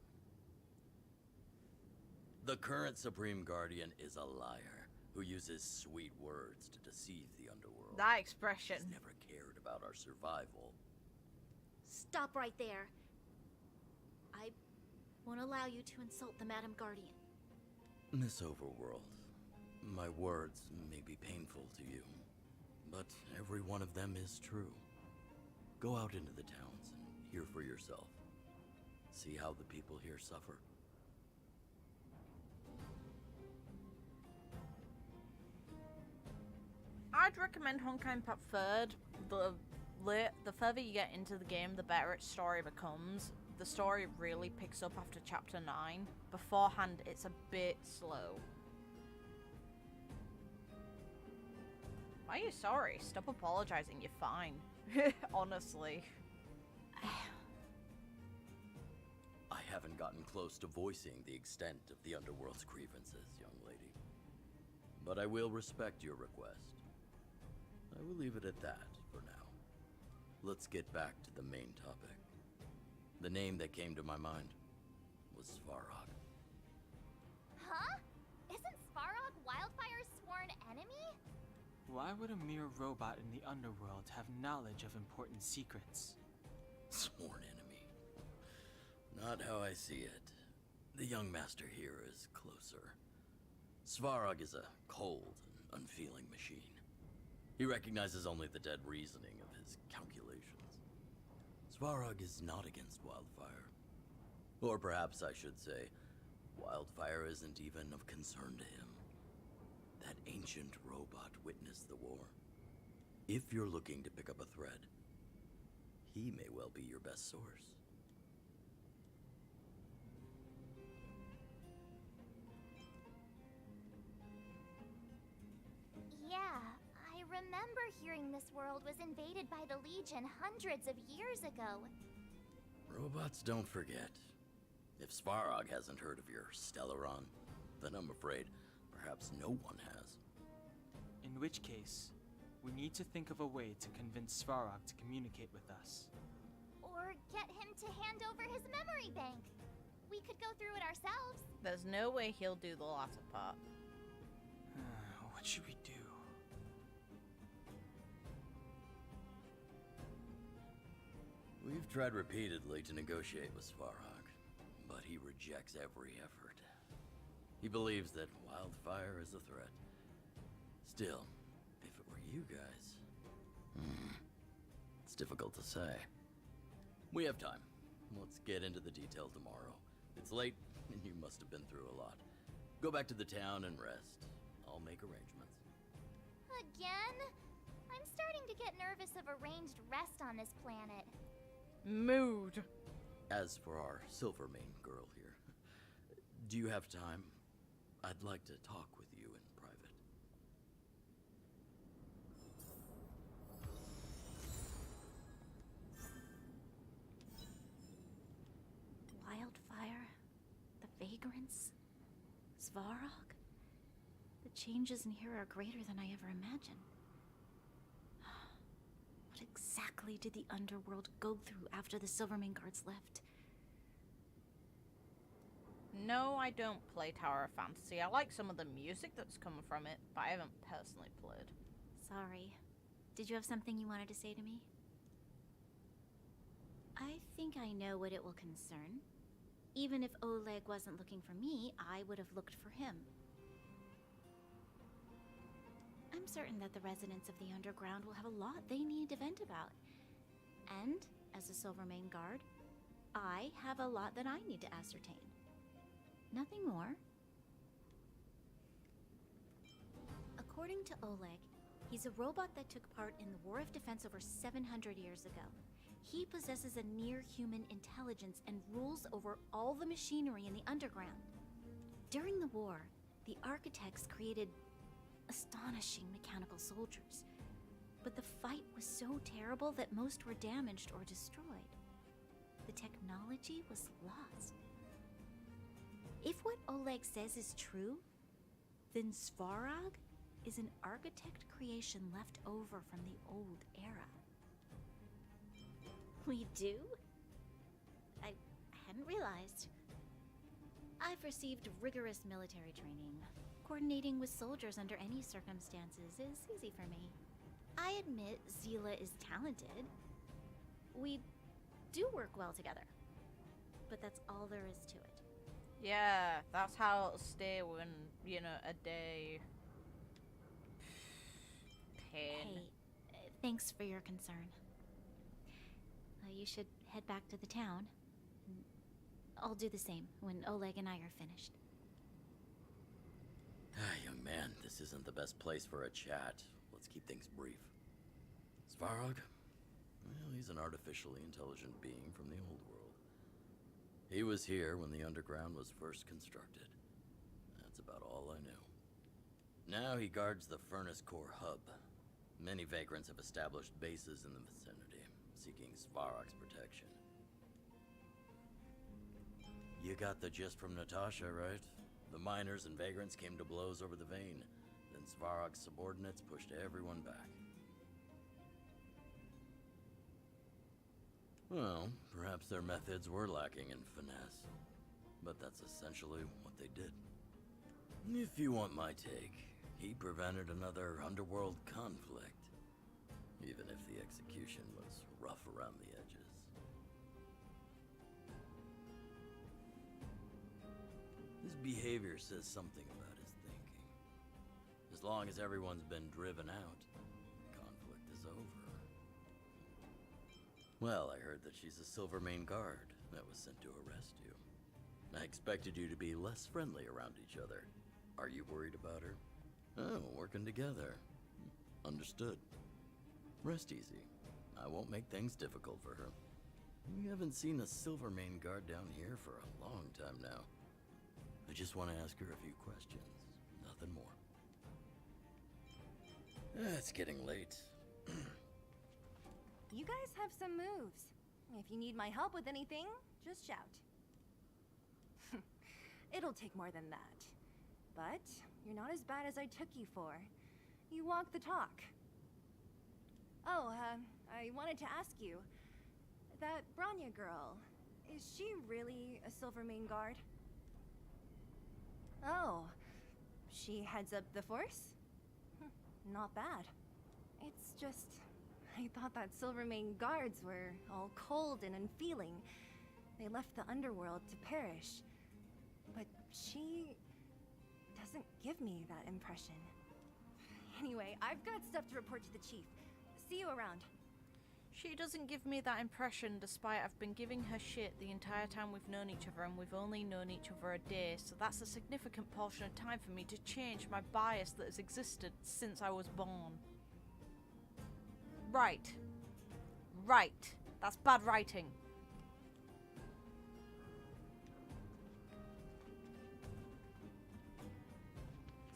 The current Supreme Guardian is a liar who uses sweet words to deceive the underworld. That expression. He's never cared about our survival. Stop right there. I won't allow you to insult the Madam Guardian. Miss Overworld, my words may be painful to you, but every one of them is true. Go out into the towns and hear for yourself. See how the people here suffer. I'd recommend Honkai Impact third. The further you get into the game, the better its story becomes. The story really picks up after chapter 9. Beforehand, it's a bit slow. Why are you sorry? Stop apologizing, you're fine. Honestly. I haven't gotten close to voicing the extent of the Underworld's grievances, young lady. But I will respect your request. I will leave it at that for now. Let's get back to the main topic. The name that came to my mind was Svarog. Huh? Isn't Svarog Wildfire's sworn enemy? Why would a mere robot in the underworld have knowledge of important secrets? Sworn enemy. Not how I see it. The young master here is closer. Svarog is a cold and unfeeling machine. He recognizes only the dead reasoning of his calculations. Svarog is not against Wildfire. Or perhaps I should say, Wildfire isn't even of concern to him. That ancient robot witnessed the war. If you're looking to pick up a thread, he may well be your best source. Yeah, I remember hearing this world was invaded by the Legion hundreds of years ago. Robots don't forget. If Svarog hasn't heard of your Stellaron, then I'm afraid perhaps no one has. In which case, we need to think of a way to convince Svarog to communicate with us. Or get him to hand over his memory bank. We could go through it ourselves. There's no way he'll do the latter part. What should we do? We've tried repeatedly to negotiate with Svarog, but he rejects every effort. He believes that Wildfire is a threat. Still, if it were you guys... it's difficult to say. We have time. Let's get into the details tomorrow. It's late, and you must have been through a lot. Go back to the town and rest. I'll make arrangements. Again? I'm starting to get nervous of arranged rest on this planet. Mood. As for our Silvermane girl here, do you have time? I'd like to talk with you in private. Wildfire, the vagrants, Svarog. The changes in here are greater than I ever imagined. What exactly did the underworld go through after the Silvermane guards left? No, I don't play Tower of Fantasy. I like some of the music that's coming from it, but I haven't personally played. Sorry. Did you have something you wanted to say to me? I think I know what it will concern. Even if Oleg wasn't looking for me, I would have looked for him. I'm certain that the residents of the underground will have a lot they need to vent about. And, as a Silvermane guard, I have a lot that I need to ascertain. Nothing more. According to Oleg, he's a robot that took part in the War of Defense over 700 years ago. He possesses a near-human intelligence and rules over all the machinery in the underground. During the war, the architects created astonishing mechanical soldiers. But the fight was so terrible that most were damaged or destroyed. The technology was lost. If what Oleg says is true, then Svarog is an architect creation left over from the old era. We do? I hadn't realized. I've received rigorous military training. Coordinating with soldiers under any circumstances is easy for me. I admit Zila is talented. We do work well together. But that's all there is to it. Yeah, that's how it'll stay when, you know, a day. Pain. Hey, thanks for your concern. you should head back to the town. I'll do the same when Oleg and I are finished. Young man, this isn't the best place for a chat. Let's keep things brief. Svarog? Well, he's an artificially intelligent being from the old world. He was here when the underground was first constructed. That's about all I know. Now he guards the Furnace Core hub. Many vagrants have established bases in the vicinity, seeking Svarog's protection. You got the gist from Natasha, right? The miners and vagrants came to blows over the vein. Then Svarog's subordinates pushed everyone back. Well, perhaps their methods were lacking in finesse. But that's essentially what they did. If you want my take, he prevented another underworld conflict. Even if the execution was rough around the edges. His behavior says something about his thinking. As long as everyone's been driven out, the conflict is over. Well, I heard that she's a Silvermane guard that was sent to arrest you. I expected you to be less friendly around each other. Are you worried about her? Oh, working together. Understood. Rest easy. I won't make things difficult for her. We haven't seen a Silvermane guard down here for a long time now. I just want to ask her a few questions. Nothing more. It's getting late. You guys have some moves. If you need my help with anything, just shout. It'll take more than that. But you're not as bad as I took you for. You walk the talk. Oh, I wanted to ask you. That Branya girl, is she really a Silvermane guard? Oh, she heads up the force? Not bad. It's just, I thought that Silvermane guards were all cold and unfeeling. They left the underworld to perish. But she doesn't give me that impression. Anyway, I've got stuff to report to the chief. See you around. She doesn't give me that impression, despite I've been giving her shit the entire time we've known each other, and we've only known each other a day, so that's a significant portion of time for me to change my bias that has existed since I was born. Right. Right. That's bad writing.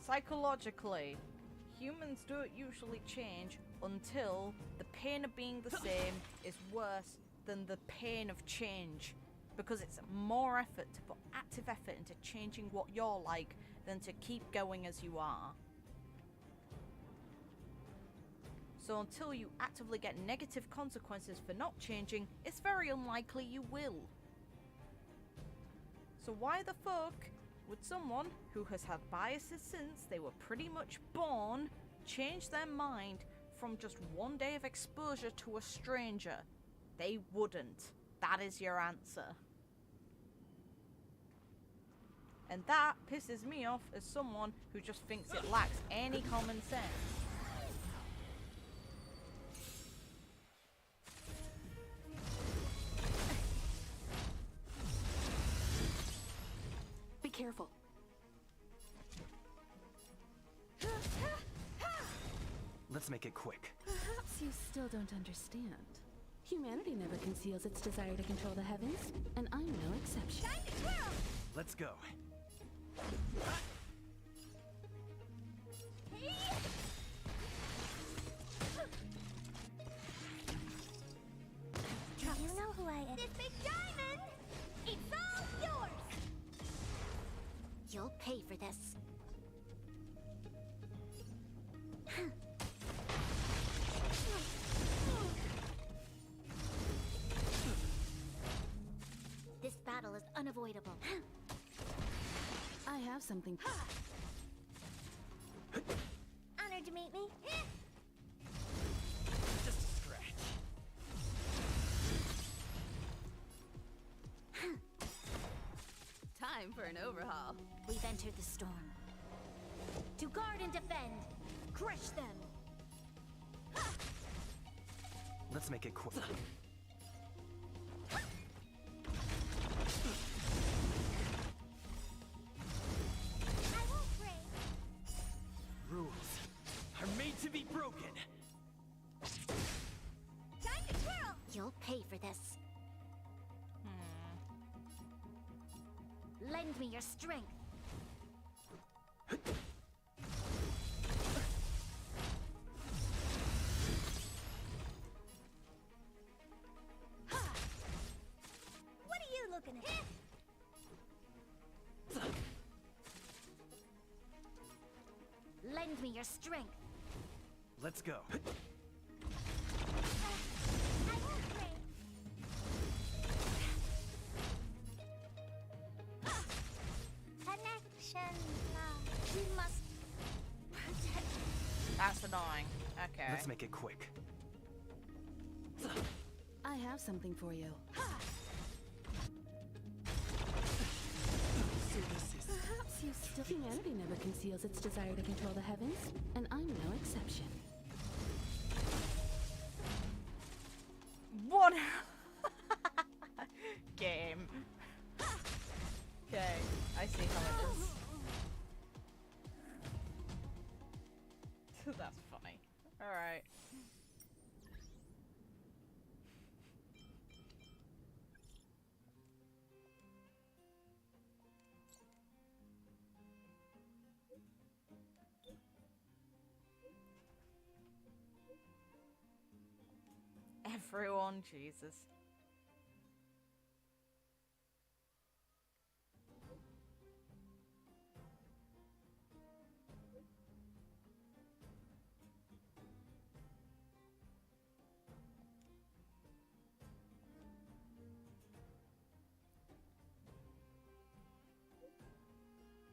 Psychologically, humans don't usually change until the pain of being the same is worse than the pain of change, because it's more effort to put active effort into changing what you're like than to keep going as you are. So until you actively get negative consequences for not changing, it's very unlikely you will. So why the fuck would someone who has had biases since they were pretty much born change their mind from just one day of exposure to a stranger? They wouldn't. That is your answer. And that pisses me off as someone who just thinks it lacks any common sense. Be careful. Let's make it quick. Perhaps you still don't understand. Humanity never conceals its desire to control the heavens, and I'm no exception. Let's go. You know who I am. This big diamond! It's all yours! You'll pay for this. This battle is unavoidable. I have something. Honored to meet me. Just a scratch. Time for an overhaul. We've entered the storm. To guard and defend. Crush them. Let's make it quick. Lend me your strength. What are you looking at? Lend me your strength. Let's go. Connection. We must protect. That's annoying. Okay. Let's make it quick. I have something for you. So this is... Perhaps you still... Humanity never conceals its desire to control the heavens, and I'm no exception. What? Game. Okay, I see how it is. That's funny. Alright. Everyone, Jesus.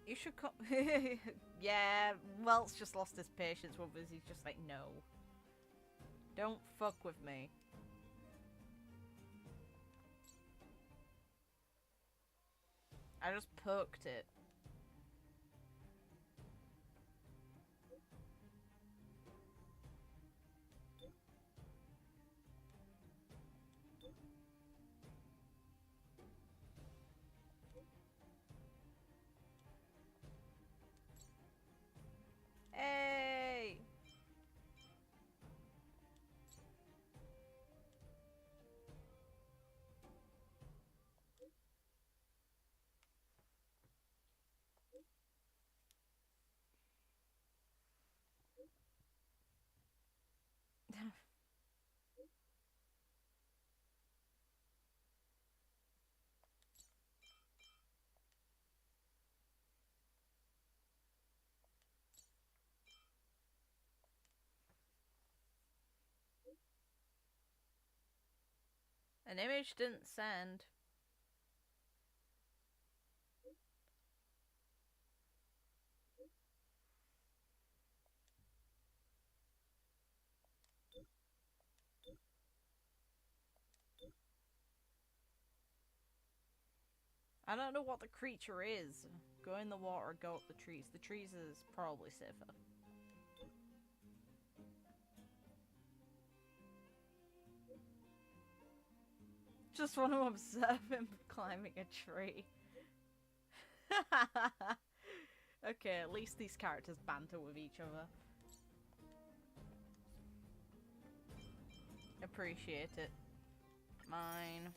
You should come. Yeah, Welt's just lost his patience with us. He's just like, no. Don't fuck with me. I just poked it. Hey! An image didn't send. I don't know what the creature is. Go in the water or go up the trees. The trees is probably safer. Just want to observe him climbing a tree. Okay, at least these characters banter with each other. Appreciate it. Mine.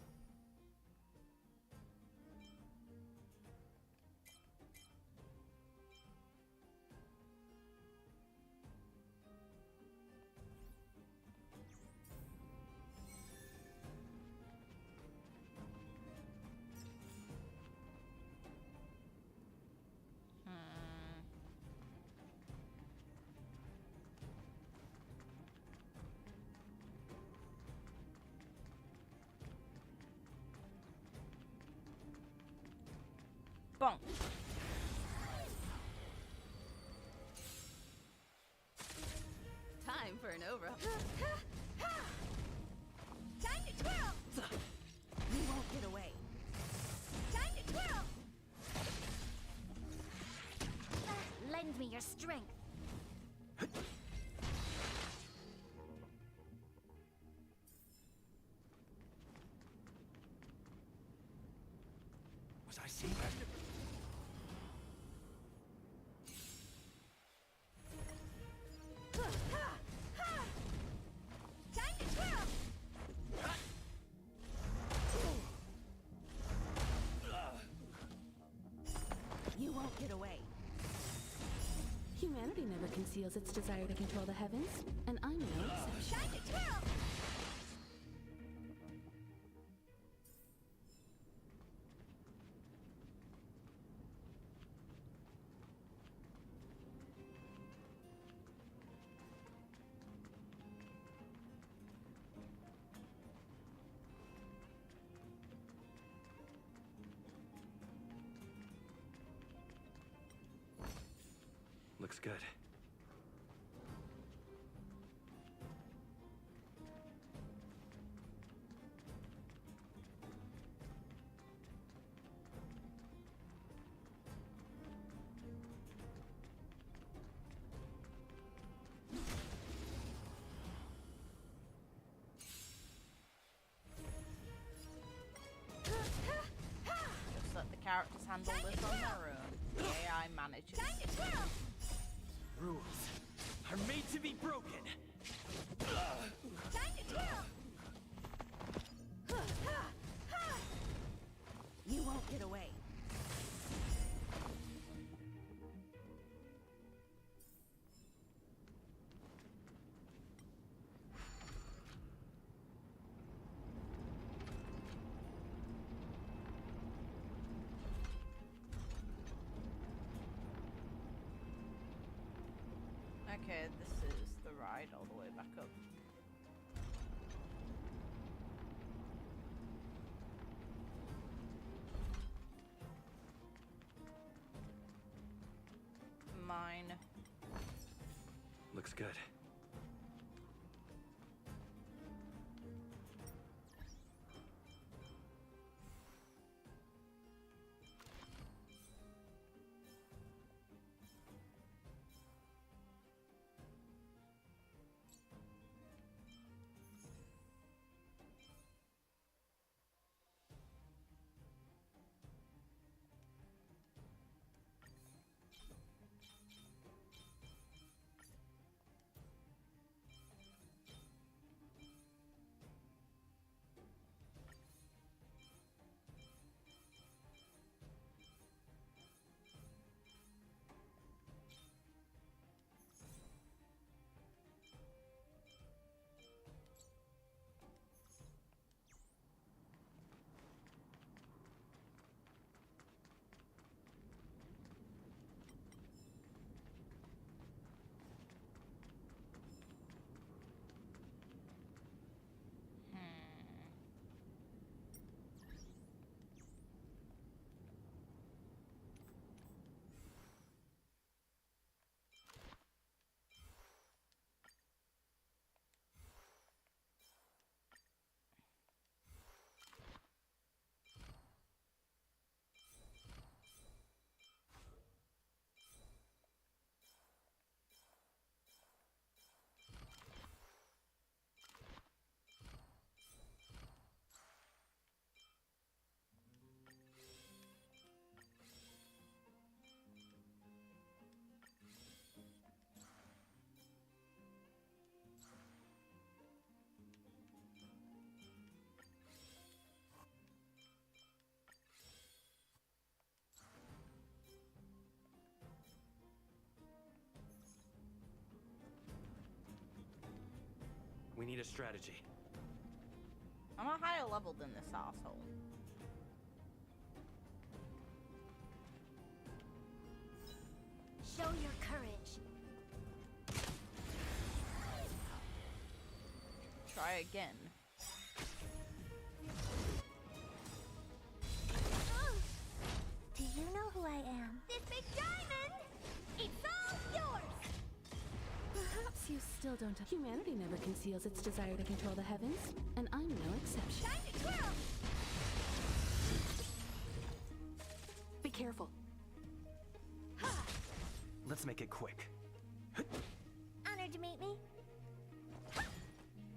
Bonk. Time for an overhaul. Time to twirl! You won't get away. Time to twirl! Lend me your strength. Was I seeing that? Time to twirl! won't get away. Humanity never conceals its desire to control the heavens, and I'm no exception. Time to twirl! Looks good. Just let the characters handle this on their own. The AI manages. Time to twirl! Rules are made to be broken. Time to twirl! You won't get away. Okay, this is the ride all the way back up. Mine. Looks good. We need a strategy. I'm a higher level than this asshole. Show your courage. Try again. Do you know who I am? This big diamond! It's all yours! Perhaps you still don't. Humanity never conceals its desire to control the heavens, and I'm no exception. Time to twirl! Be careful. Let's make it quick. Honored to meet me.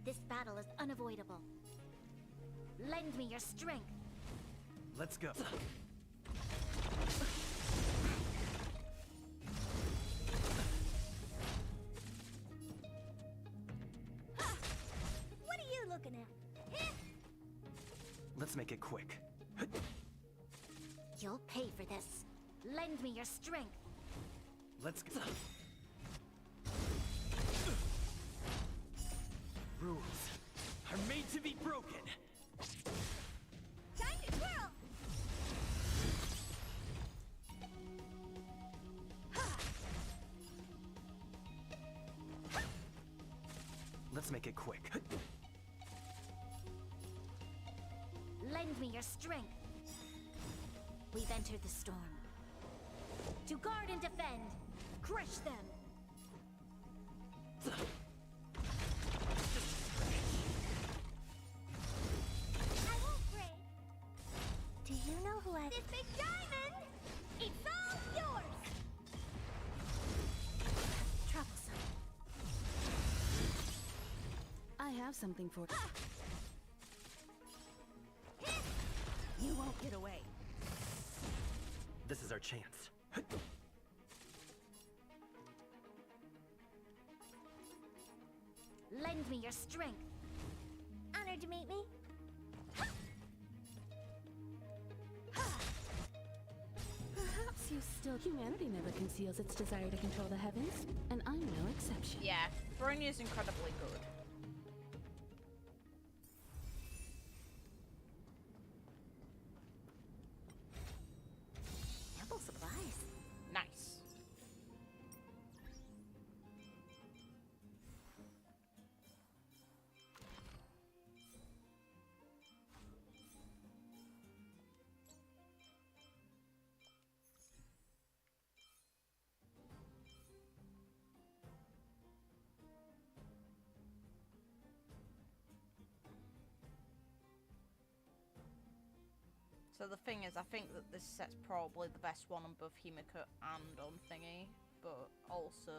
This battle is unavoidable. Lend me your strength. Let's go. What are you looking at? Let's make it quick. You'll pay for this. Lend me your strength. Let's go. Rules are made to be broken. Time to twirl! Let's make it quick. Lend me your strength. We've entered the storm. To guard and defend. Crush them. I won't break. Do you know who has this big diamond? It's all yours! Troublesome. I have something for You won't get away. This is our chance. Lend me your strength. Honored to meet me. Perhaps you still. Humanity never conceals its desire to control the heavens, and I'm no exception. Yeah, Bronya is incredibly good. Ample supplies. Nice. So the thing is, I think that this set's probably the best one on both Himiko and on Thingy, but also...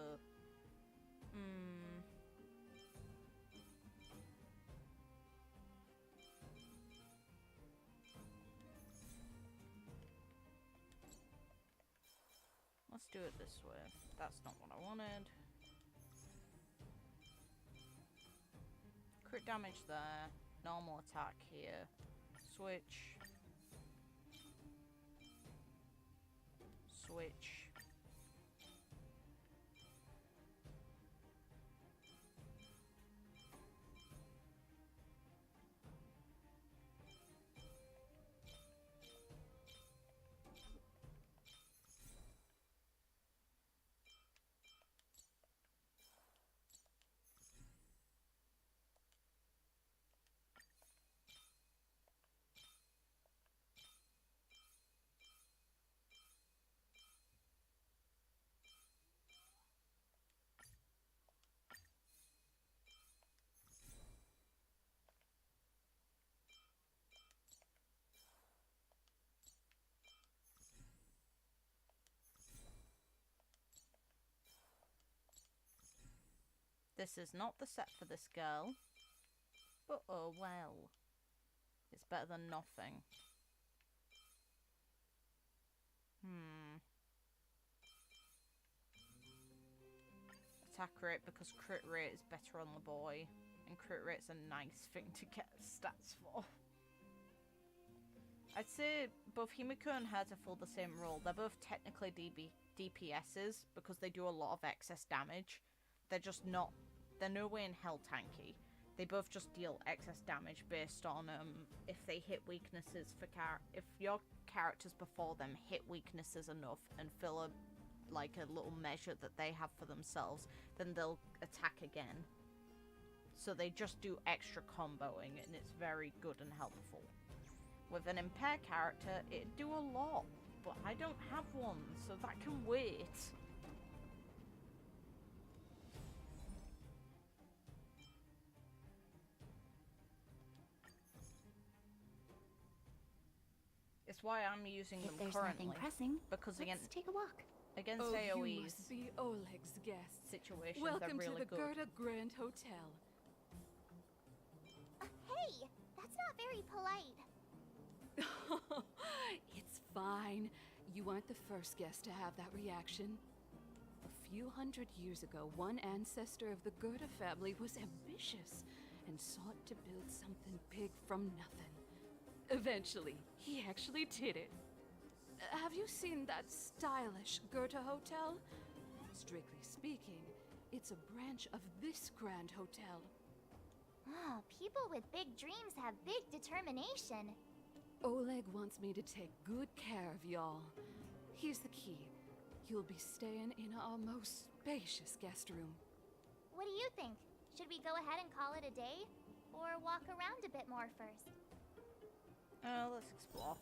Let's do it this way. That's not what I wanted. Crit damage there. Normal attack here. Switch. Switch. This is not the set for this girl, but oh well. It's better than nothing. Attack rate, because crit rate is better on the boy, and crit rate's a nice thing to get stats for. I'd say both Himiko and Herta fill the same role. They're both technically DPSs because they do a lot of excess damage. They're just not... They're no way in hell tanky. They both just deal excess damage based on if they hit weaknesses for if your characters before them hit weaknesses enough and fill a little measure that they have for themselves, then they'll attack again. So they just do extra comboing, and it's very good and helpful. With an impaired character, it'd do a lot, but I don't have one, so that can wait. It's why I'm using them currently. Pressing, because let's take a walk. Against You AoE's must be Oleg's guest. situations, Welcome they're really to the good. Gerda Grand Hotel. Hey, that's not very polite. It's fine. You aren't the first guest to have that reaction. A few hundred years ago, one ancestor of the Gerda family was ambitious and sought to build something big from nothing. Eventually, he actually did it. Have you seen that stylish Goethe Hotel? Strictly speaking, it's a branch of this grand hotel. Oh, people with big dreams have big determination. Oleg wants me to take good care of y'all. Here's the key. You'll be staying in our most spacious guest room. What do you think? Should we go ahead and call it a day? Or walk around a bit more first? Let's explore.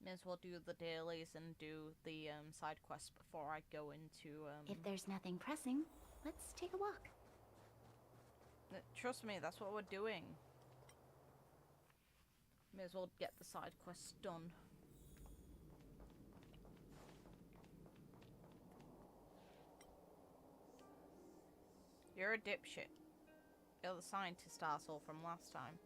May as well do the dailies and do the side quests before I go into. If there's nothing pressing, let's take a walk. Trust me, that's what we're doing. May as well get the side quests done. You're a dipshit. You're the scientist asshole from last time.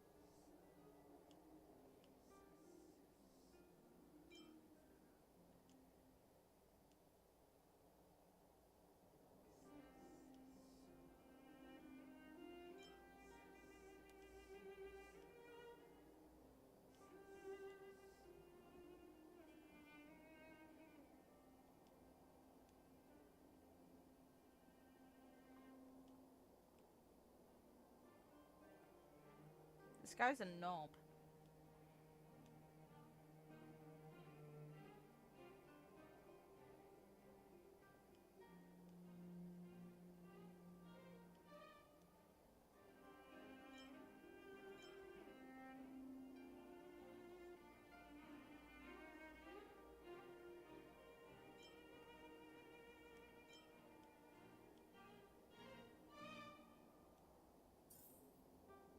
This guy's a knob.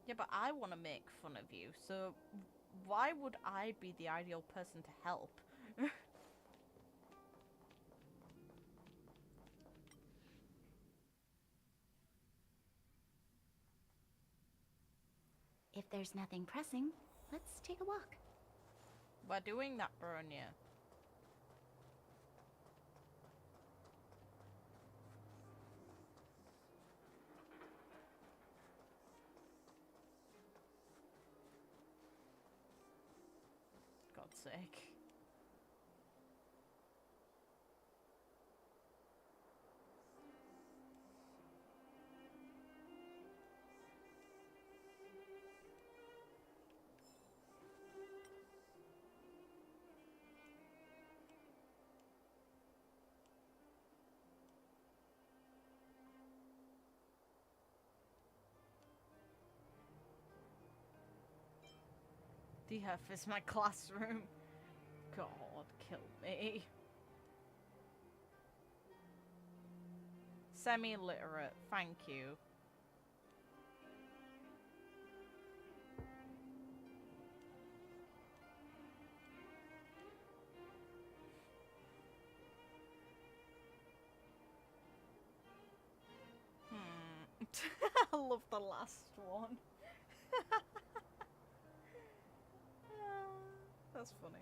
Yeah, but I want to make fun of you, so why would I be the ideal person to help? If there's nothing pressing, let's take a walk. We're doing that, Bronya. God's sake. DF is my classroom. God, kill me. Semi-literate, thank you. I love the last one. That's funny.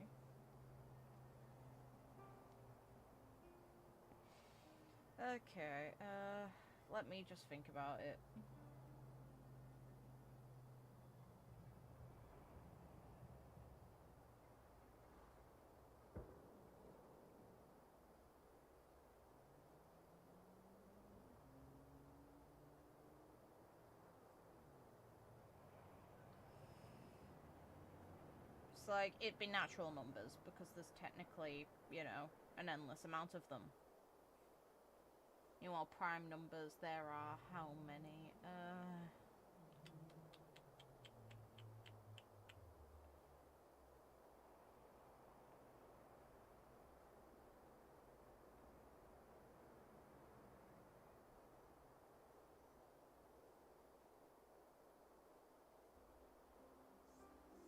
Okay, let me just think about it. Like, it'd be natural numbers, because there's technically, you know, an endless amount of them. You know, prime numbers, there are how many?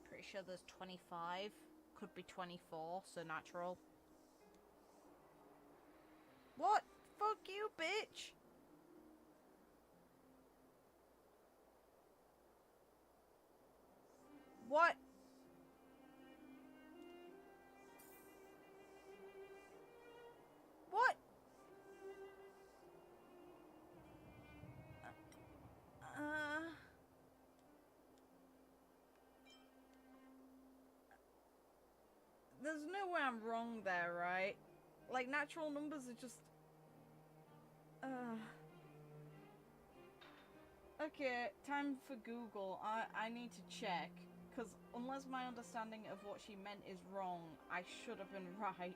Pretty sure there's 25. Could be 24, so natural. What? Fuck you, bitch! What? What? There's no way I'm wrong there, right? Like, natural numbers are just... Okay, time for Google. I need to check. Because unless my understanding of what she meant is wrong, I should have been right.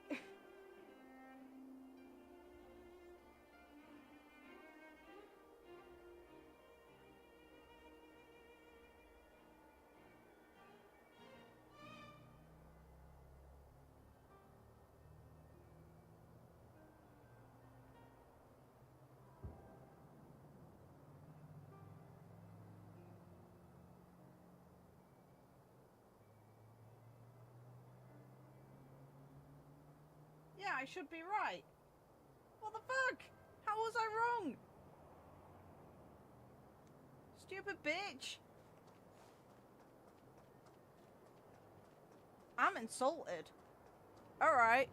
Yeah, I should be right. What the fuck? How was I wrong? Stupid bitch. I'm insulted. Alright.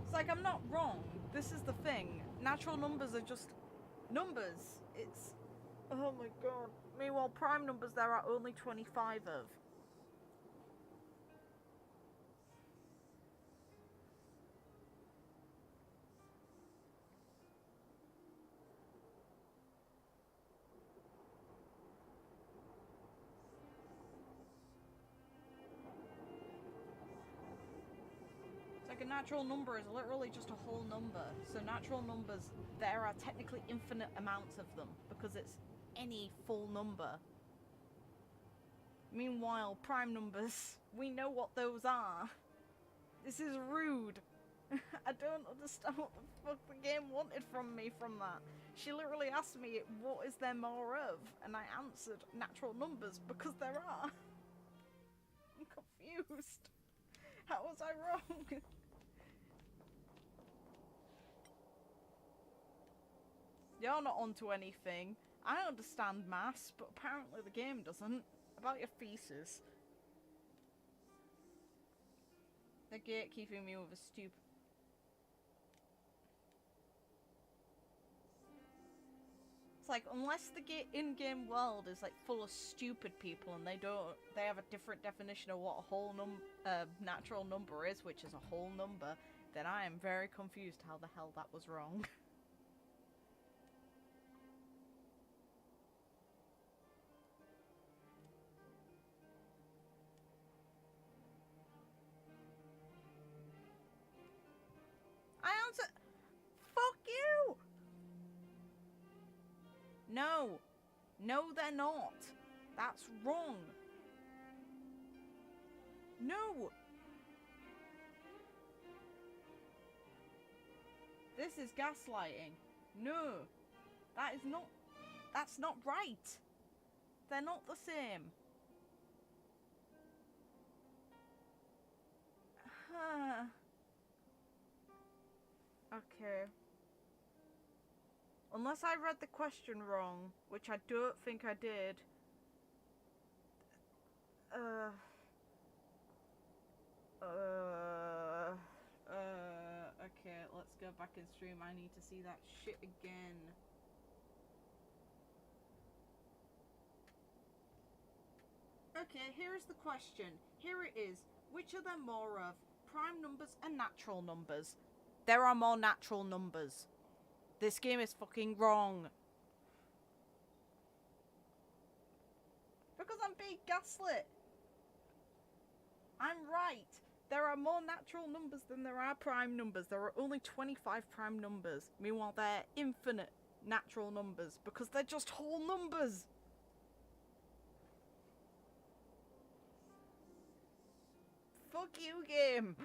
It's like, I'm not wrong. This is the thing. Natural numbers are just numbers. It's... Oh my god. Meanwhile, prime numbers there are only 25 of. It's like a natural number is literally just a whole number. So natural numbers, there are technically infinite amounts of them because it's any full number. Meanwhile, prime numbers, we know what those are. This is rude. I don't understand what the fuck the game wanted from me from that. She literally asked me, what is there more of? And I answered, natural numbers, because there are. I'm confused. How was I wrong? You're not onto anything. I understand maths, but apparently the game doesn't. About your thesis. The gatekeeping me with a stupid... It's like, unless the in-game world is like full of stupid people and they have a different definition of what a whole natural number is, which is a whole number, then I am very confused how the hell that was wrong. I answered... Fuck you! No. No, they're not. That's wrong. No. This is gaslighting. No. That is not... That's not right. They're not the same. Okay. Unless I read the question wrong, which I don't think I did. Okay, let's go back in stream. I need to see that shit again. Okay, here's the question. Here it is. Which are there more of? Prime numbers and natural numbers. There are more natural numbers. This game is fucking wrong. Because I'm being gaslit. I'm right. There are more natural numbers than there are prime numbers. There are only 25 prime numbers. Meanwhile, they're infinite natural numbers because they're just whole numbers. Fuck you, game.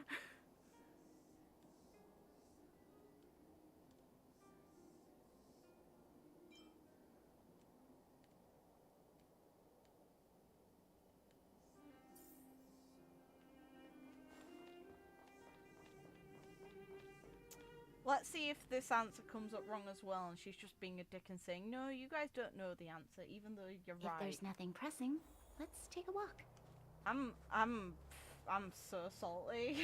Let's see if this answer comes up wrong as well and she's just being a dick and saying, no, you guys don't know the answer, even though you're right. If there's nothing pressing, let's take a walk. I'm so salty.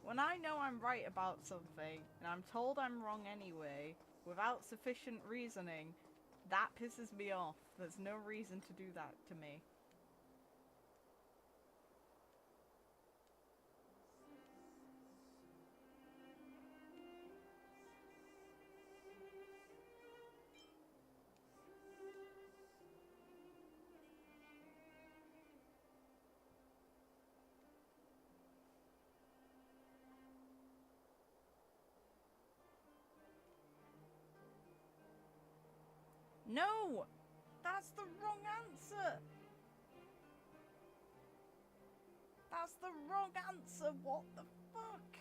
When I know I'm right about something, and I'm told I'm wrong anyway, without sufficient reasoning, that pisses me off. There's no reason to do that to me. No! That's the wrong answer! That's the wrong answer! What the fuck?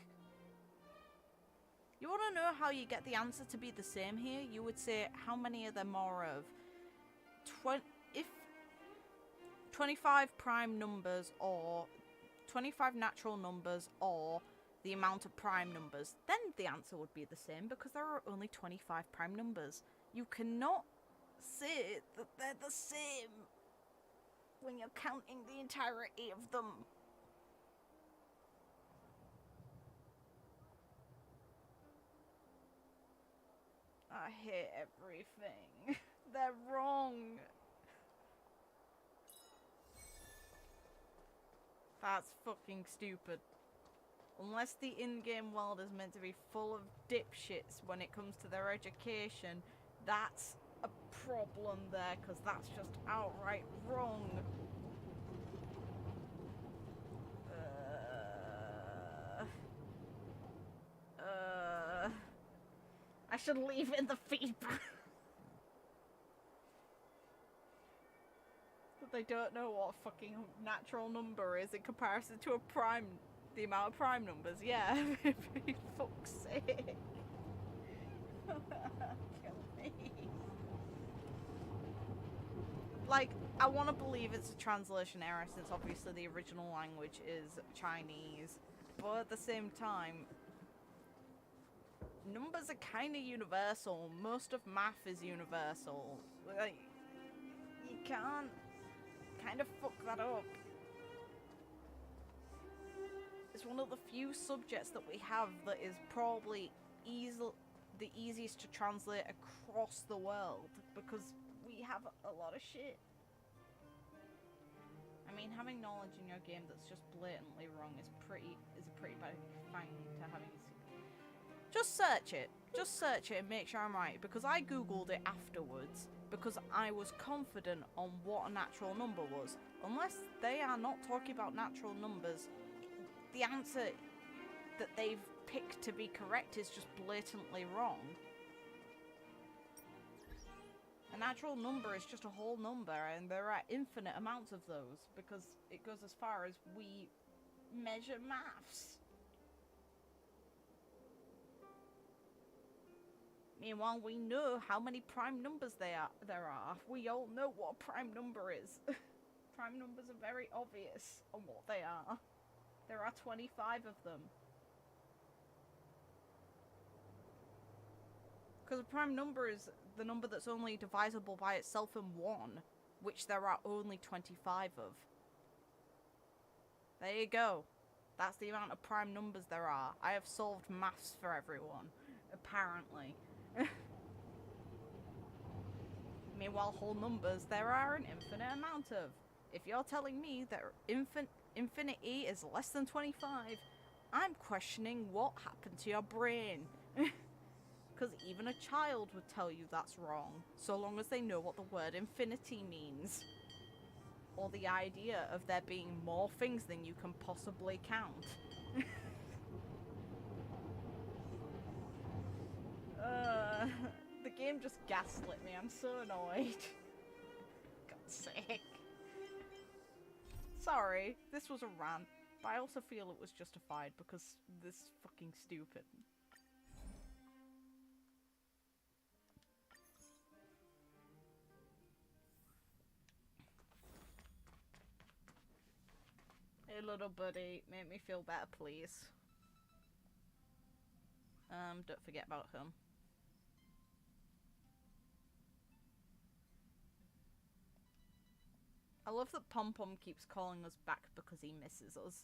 You want to know how you get the answer to be the same here? You would say how many of them are of 25 prime numbers or 25 natural numbers or the amount of prime numbers. Then the answer would be the same because there are only 25 prime numbers. You cannot say that they're the same when you're counting the entirety of them. I hate everything. They're wrong. That's fucking stupid. Unless the in-game world is meant to be full of dipshits when it comes to their education, that's a problem there, because that's just outright wrong. I should leave in the feedback. But they don't know what a fucking natural number is in comparison to a prime, the amount of prime numbers. Yeah, for fuck's sake. Kill me. Like, I want to believe it's a translation error since obviously the original language is Chinese, but at the same time, numbers are kind of universal. Most of math is universal. Like, you can't kind of fuck that up. It's one of the few subjects that we have that is probably the easiest to translate across the world, because we have a lot of shit. I mean, having knowledge in your game that's just blatantly wrong is a pretty bad thing to having. Just search it. Just search it and make sure I'm right, because I googled it afterwards because I was confident on what a natural number was. Unless they are not talking about natural numbers, the answer that they've picked to be correct is just blatantly wrong. A natural number is just a whole number, and there are infinite amounts of those because it goes as far as we measure maths. Meanwhile, we know how many prime numbers there are. We all know what a prime number is. Prime numbers are very obvious on what they are. There are 25 of them. Because a prime number is the number that's only divisible by itself in 1, which there are only 25 of. There you go. That's the amount of prime numbers there are. I have solved maths for everyone, apparently. Meanwhile, whole numbers there are an infinite amount of. If you're telling me that infinity is less than 25, I'm questioning what happened to your brain. Because even a child would tell you that's wrong, so long as they know what the word infinity means. Or the idea of there being more things than you can possibly count. The game just gaslit me. I'm so annoyed. God's sake. Sorry, this was a rant, but I also feel it was justified because this is fucking stupid. Hey little buddy. Make me feel better, please. Don't forget about him. I love that Pom Pom keeps calling us back because he misses us.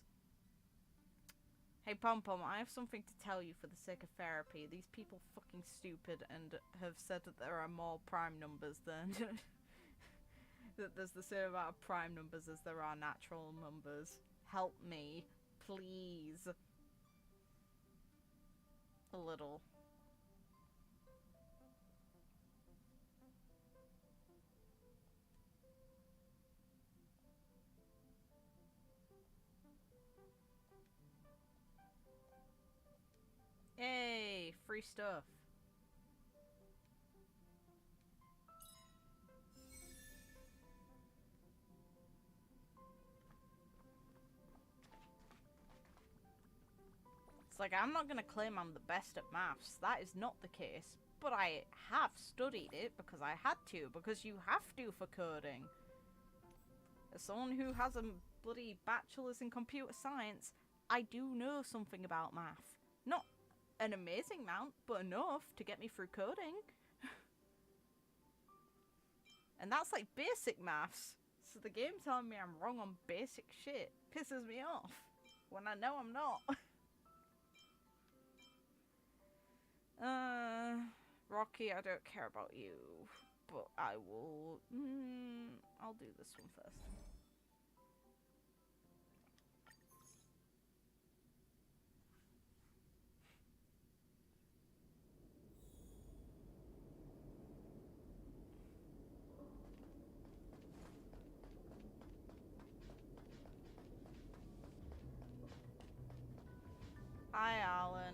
Hey Pom Pom, I have something to tell you for the sake of therapy. These people fucking stupid and have said that there are more prime numbers than that there's the same amount of prime numbers as there are natural numbers. Help me, please. A little. Yay, free stuff. It's like, I'm not gonna claim I'm the best at maths. That is not the case. But I have studied it because I had to, because you have to for coding. As someone who has a bloody bachelor's in computer science, I do know something about math. Not an amazing amount, but enough to get me through coding. And that's like basic maths. So the game telling me I'm wrong on basic shit pisses me off when I know I'm not. Rocky, I don't care about you, but I will. I'll do this one first. Hi, Alan.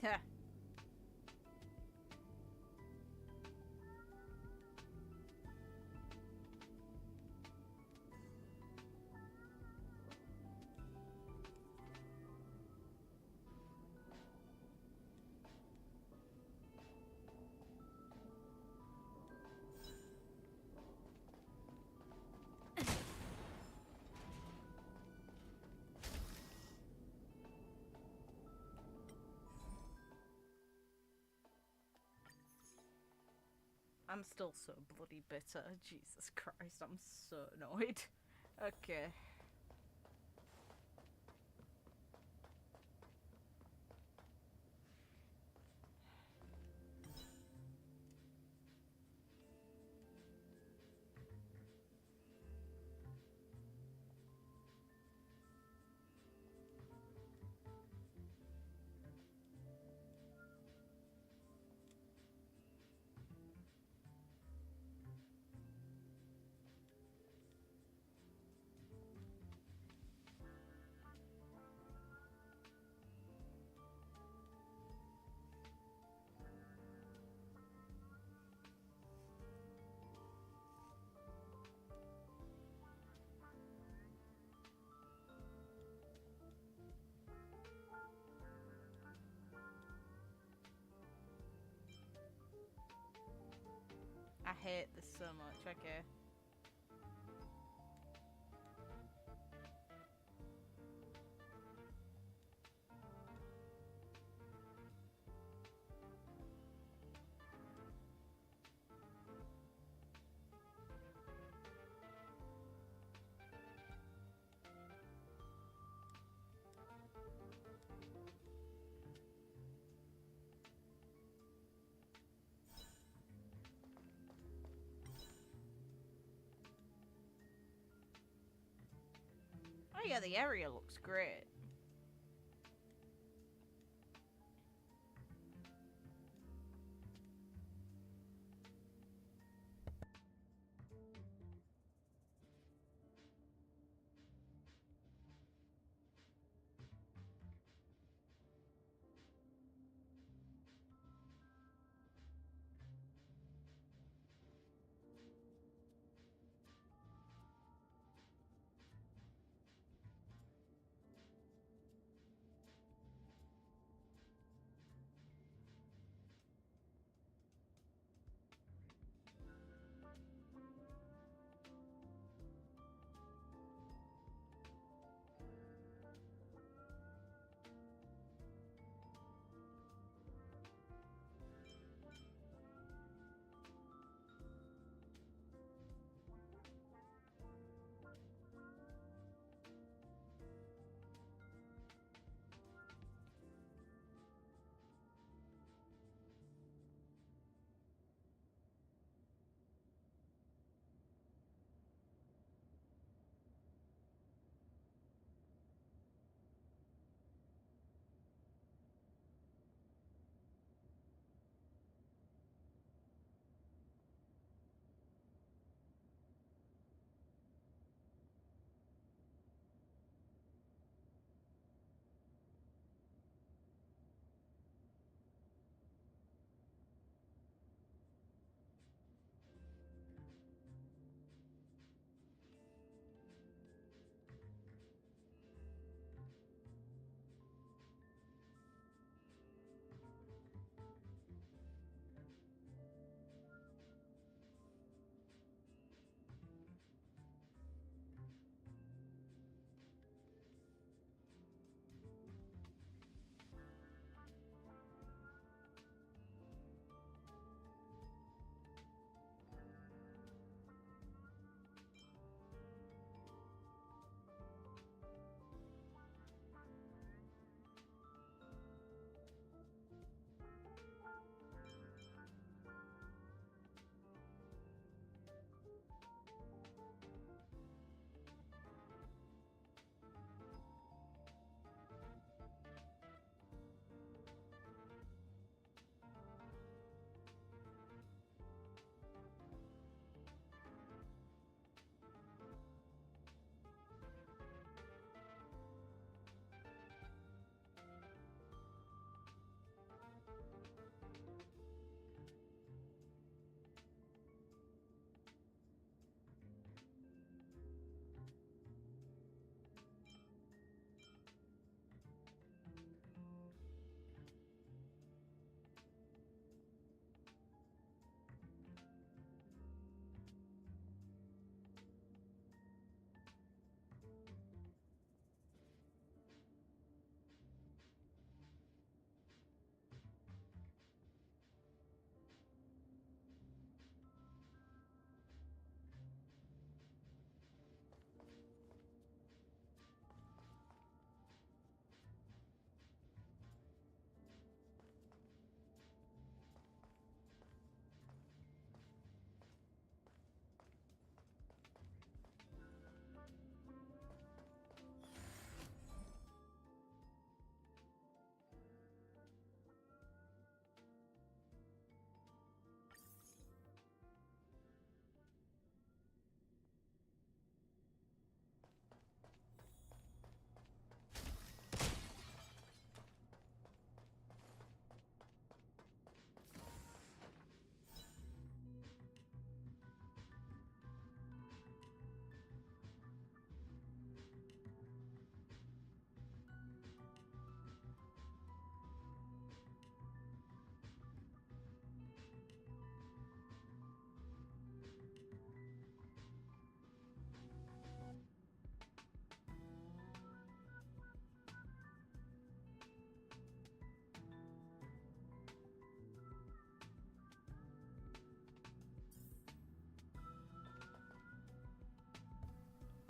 Yeah. I'm still so bloody bitter. Jesus Christ, I'm so annoyed. Okay. I hate this so much, okay. Oh yeah, the area looks great.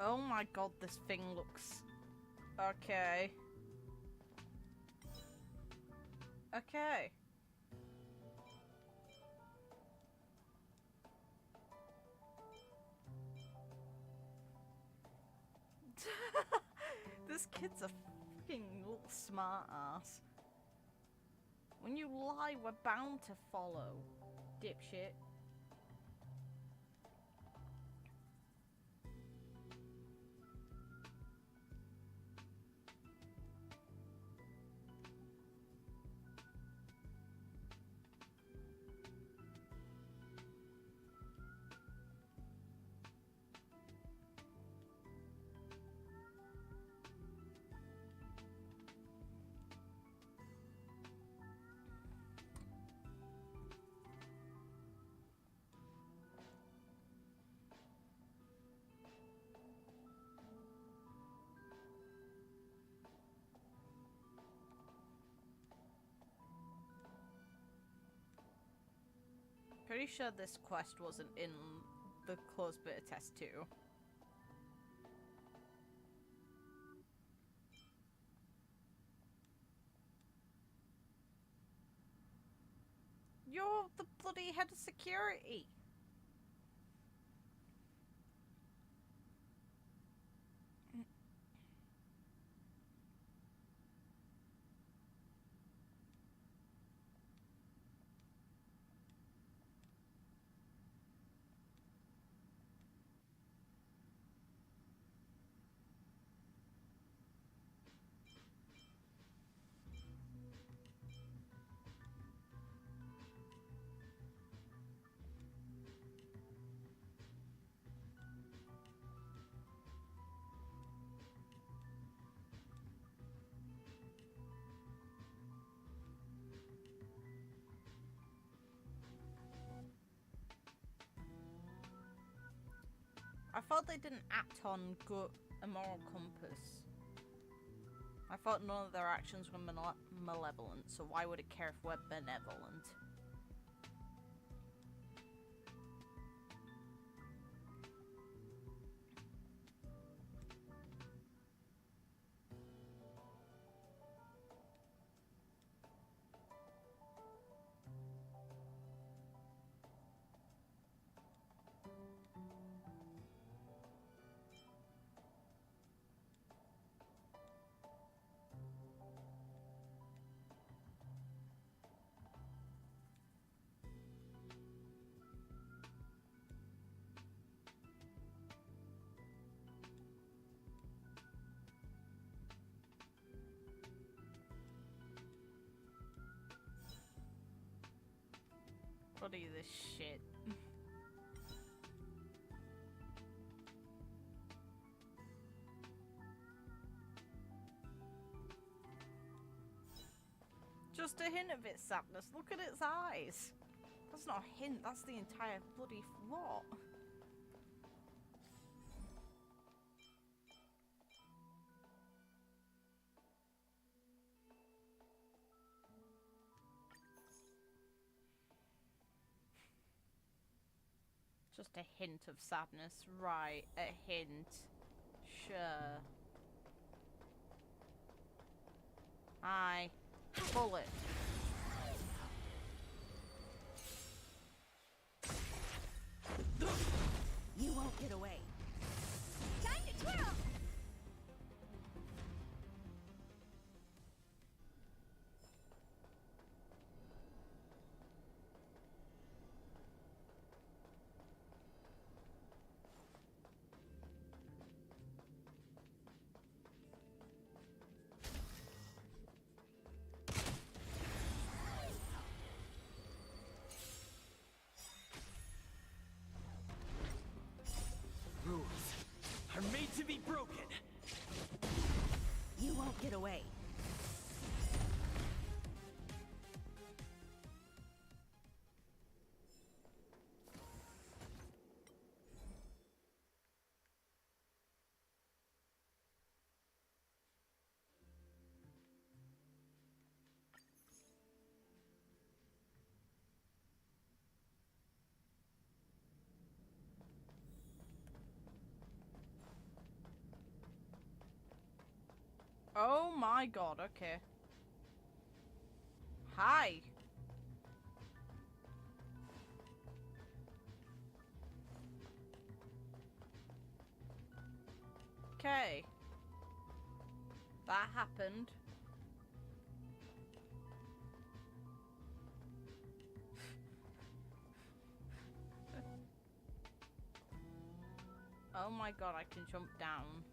Oh my god, this thing looks... Okay. Okay. This kid's a fucking little smart ass. When you lie, we're bound to follow, dipshit. Pretty sure this quest wasn't in the closed beta test too. You're the bloody head of security. I thought they didn't act on good a moral compass. I thought none of their actions were malevolent, so why would it care if we're benevolent? Bloody this shit. Just a hint of its sadness. Look at its eyes. That's not a hint, that's the entire bloody lot. Just a hint of sadness, right? A hint. Sure. Aye. Bullet. You won't get away. Time to twirl! Rules are made to be broken. You won't get away. Oh my god, okay. Hi. Okay. That happened. Oh my god, I can jump down.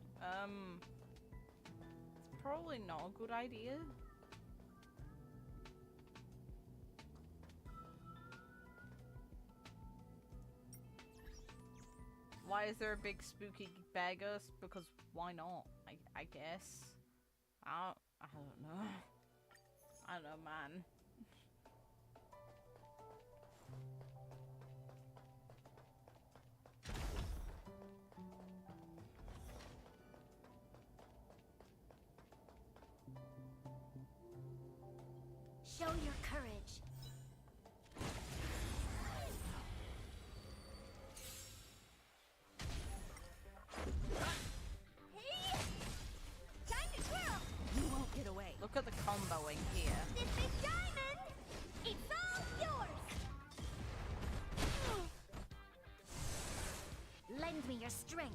It's probably not a good idea. Why is there a big spooky bear ghost? Because why not? I guess. I don't know. I don't know, man. Show your courage. Hey! Time to twirl! You won't get away. Look at the comboing here. This big diamond! It's all yours! Lend me your strength.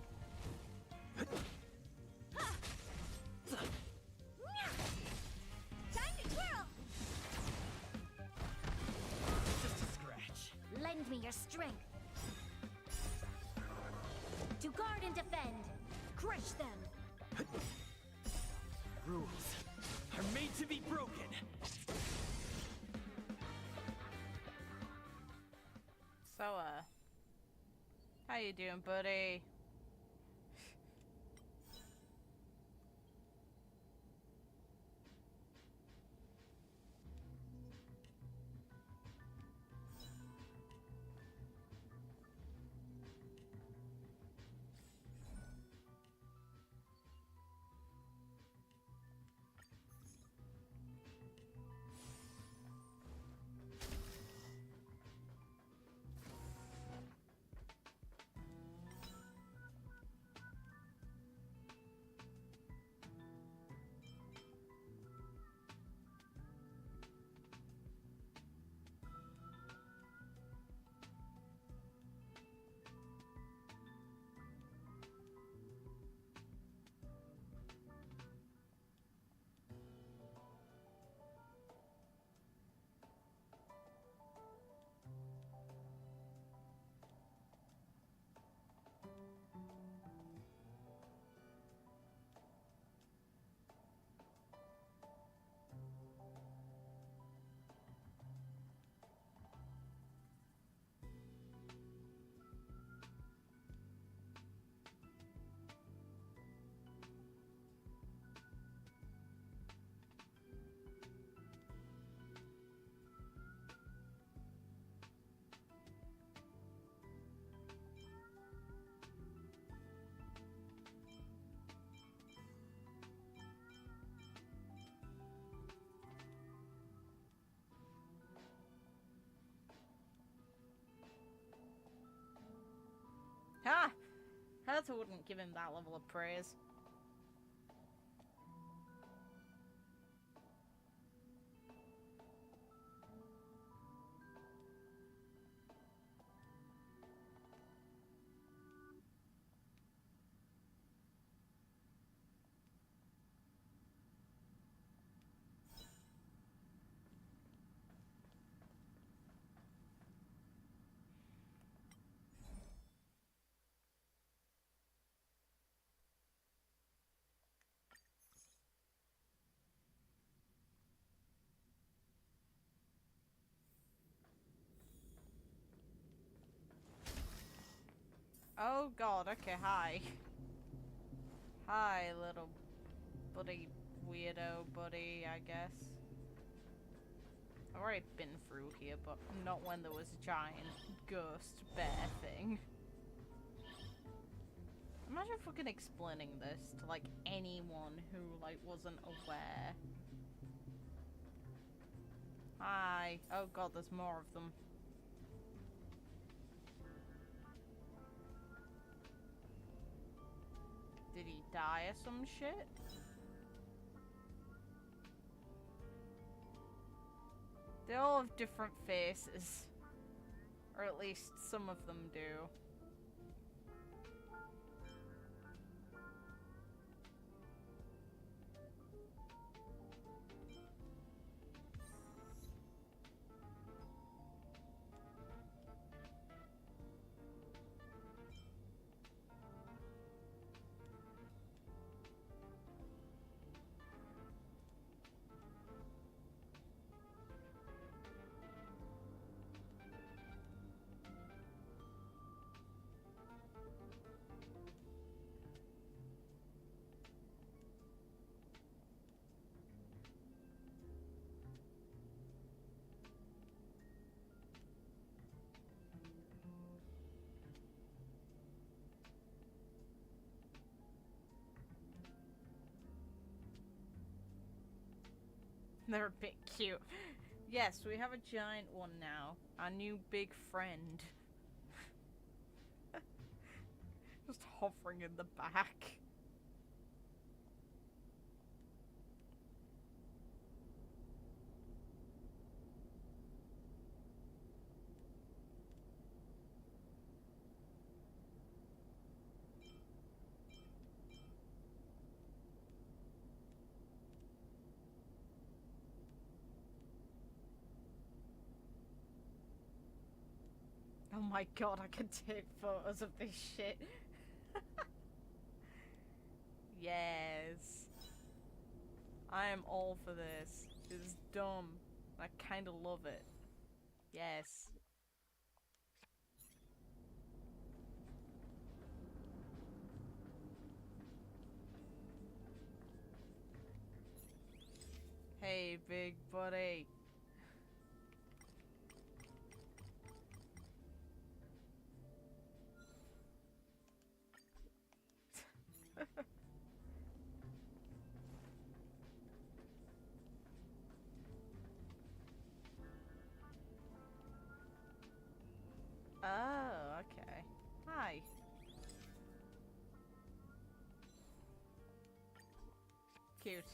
Time to twirl! Just a scratch. Lend me your strength. To guard and defend. Crush them. Rules are made to be broken. So, how you doing, buddy? Ha! Hertha wouldn't give him that level of praise. Oh god, okay, hi. Hi, little buddy, weirdo buddy, I guess. I've already been through here, but not when there was a giant ghost bear thing. Imagine fucking explaining this to, like, anyone who, like, wasn't aware. Hi. Oh god, there's more of them. Did he die or some shit? They all have different faces. Or at least some of them do. They're a bit cute. Yes, we have a giant one now. Our new big friend. Just hovering in the back. Oh my god, I can take photos of this shit. Yes. I am all for this. It's dumb. I kinda love it. Yes. Hey, big buddy. Oh, okay. Hi. Cute.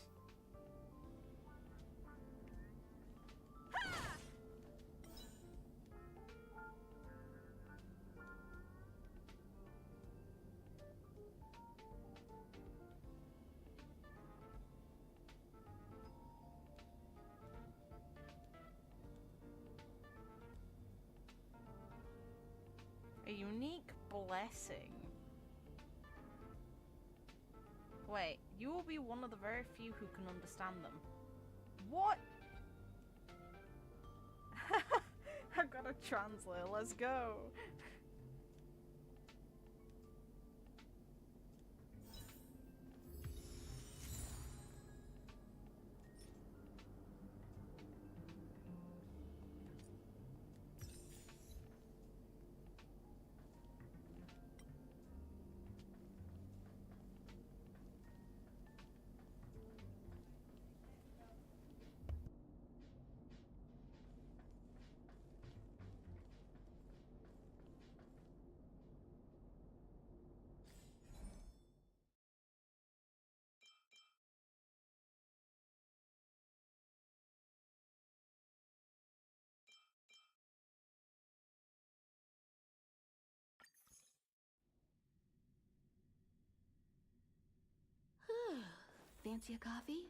A unique blessing. Wait, you will be one of the very few who can understand them. What? I've got a translator, let's go. Fancy a coffee?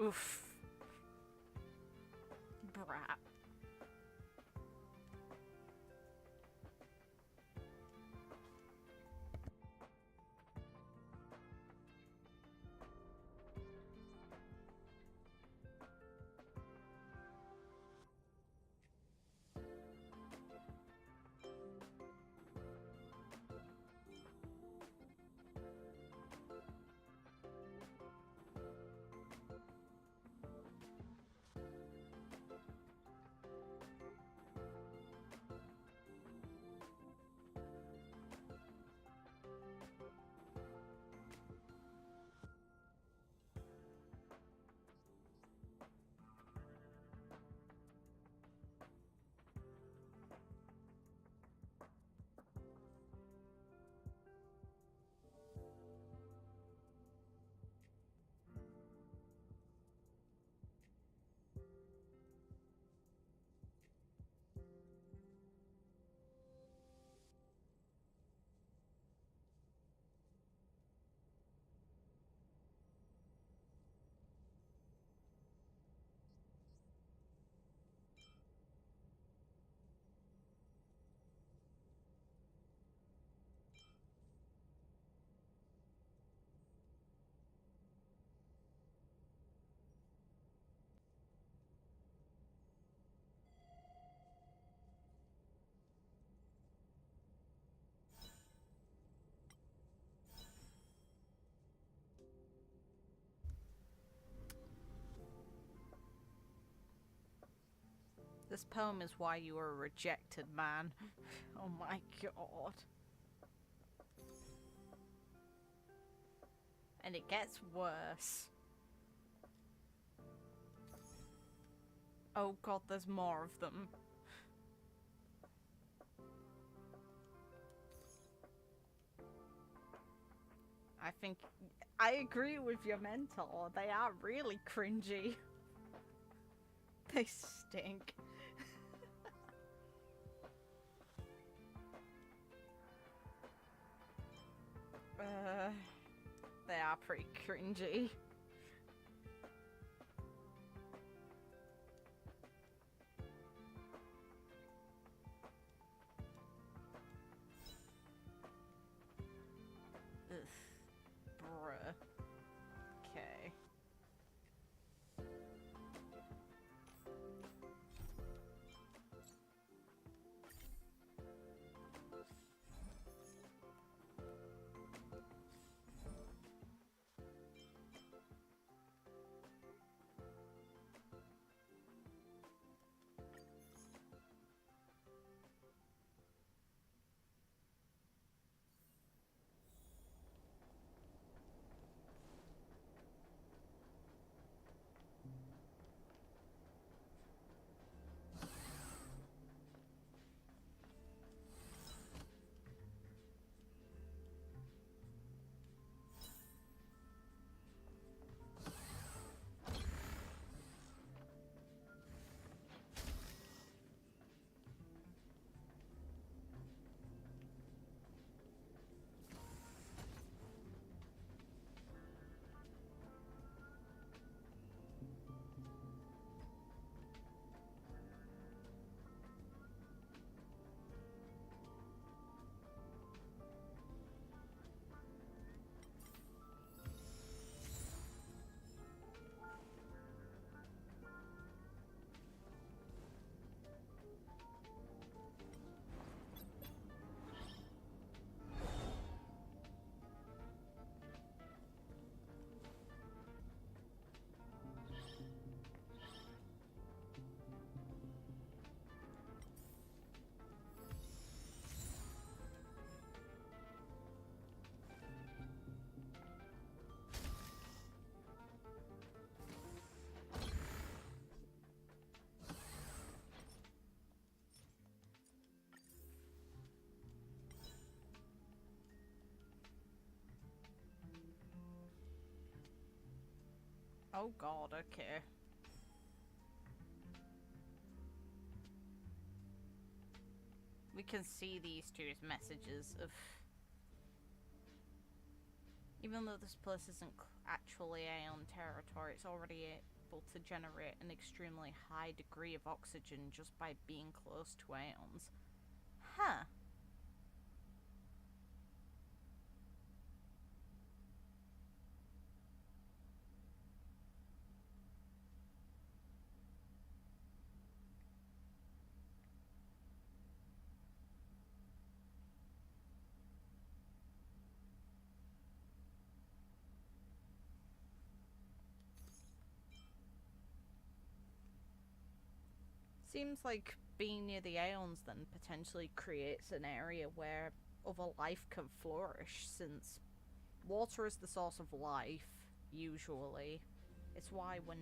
Oof. Brat. This poem is why you were a rejected man. Oh my god. And it gets worse. Oh god, there's more of them. I think I agree with your mentor. They are really cringy. They stink. They are pretty cringy. Ugh. Bruh. Okay. Oh god, okay. We can see these two's messages of... Even though this place isn't actually Aeon territory, it's already able to generate an extremely high degree of oxygen just by being close to Aeons. Huh. Seems like being near the Aeons then potentially creates an area where other life can flourish, since water is the source of life, usually. It's why when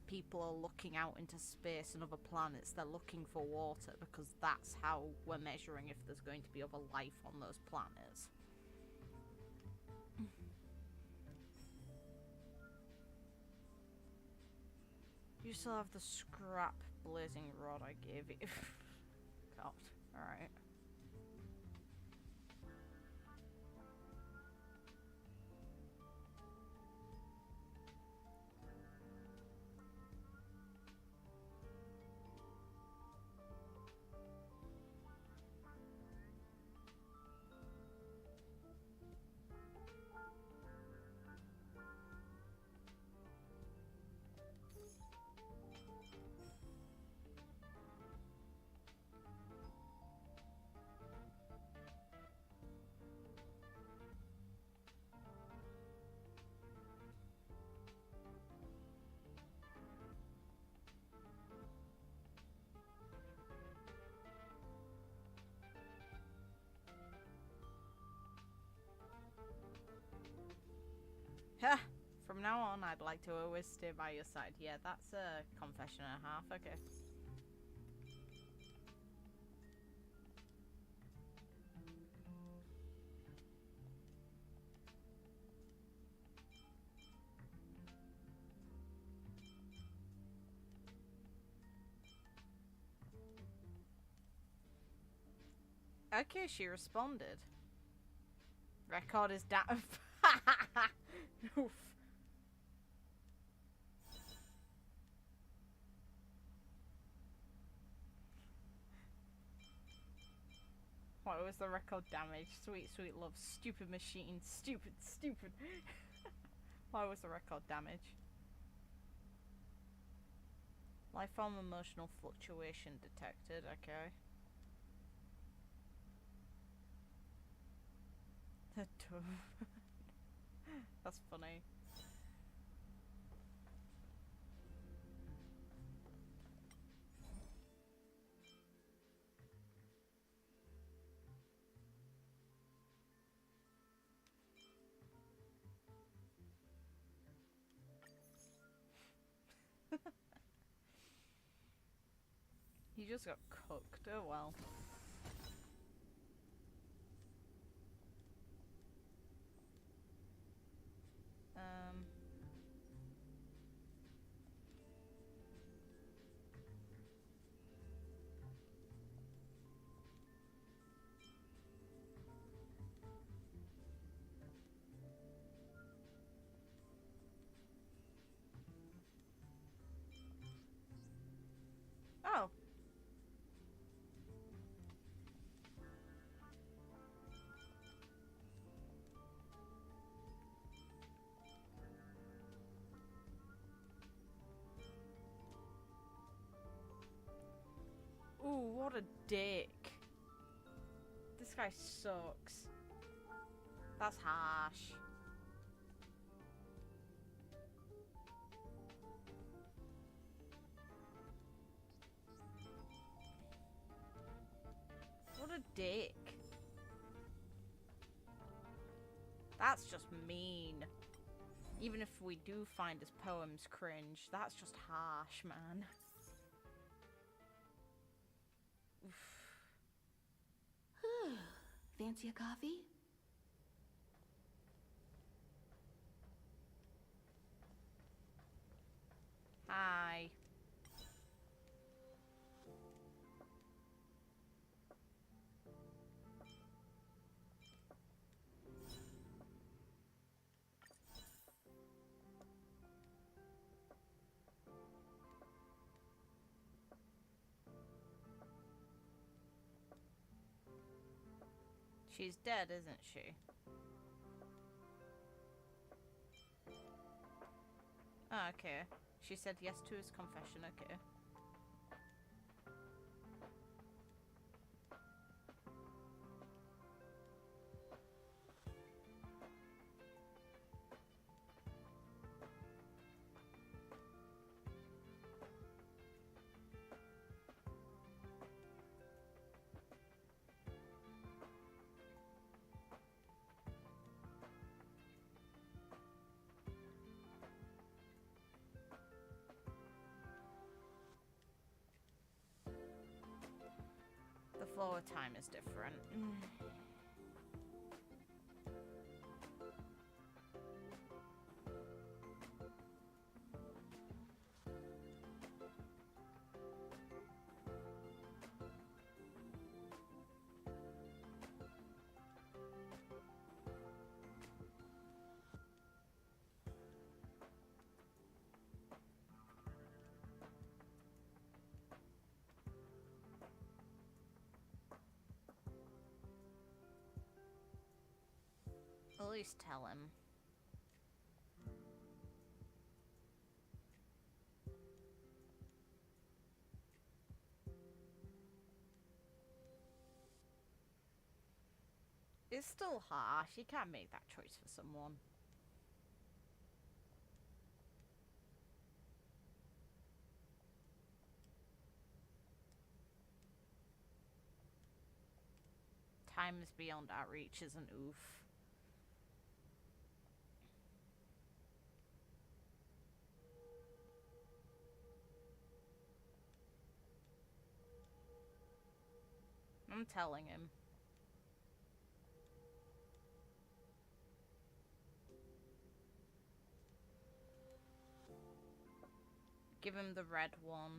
people are looking out into space and other planets, they're looking for water, because that's how we're measuring if there's going to be other life on those planets. You still have the scrap blazing rod I gave you. God, alright. Ha! From now on, I'd like to always stay by your side. Yeah, that's a confession and a half. Okay. Okay, she responded. Record is down. Oof. Why was the record damaged? Sweet, sweet love. Stupid machine. Stupid, stupid. Why was the record damaged? Lifeform emotional fluctuation detected. Okay. The dove. That's funny. He just got cooked. Oh well. Oh. Ooh, what a dick. This guy sucks. That's harsh. What a dick. That's just mean. Even if we do find his poems cringe, that's just harsh, man. Fancy a coffee? Hi. She's dead, isn't she? Oh, okay. She said yes to his confession, okay. The flow of time is different. At least tell him. It's still harsh. You can't make that choice for someone. Time is beyond our reach is an oof. I'm telling him. Give him the red one.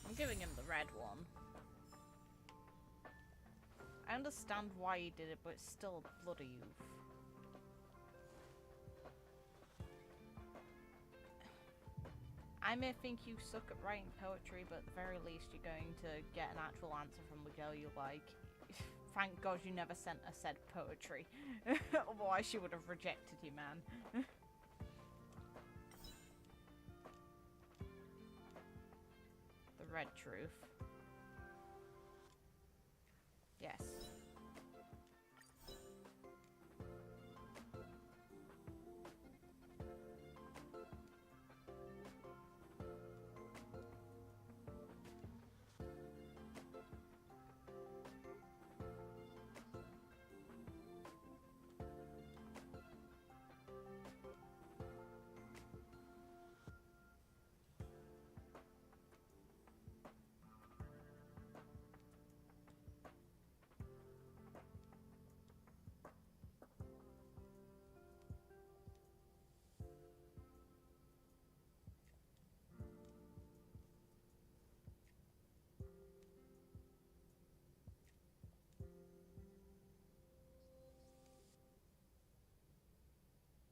I'm giving him the red one. I understand why he did it, but it's still a bloody oof. I may think you suck at writing poetry, but at the very least you're going to get an actual answer from the girl you like. Thank God you never sent her said poetry. Otherwise she would have rejected you, man. The red truth. Yes.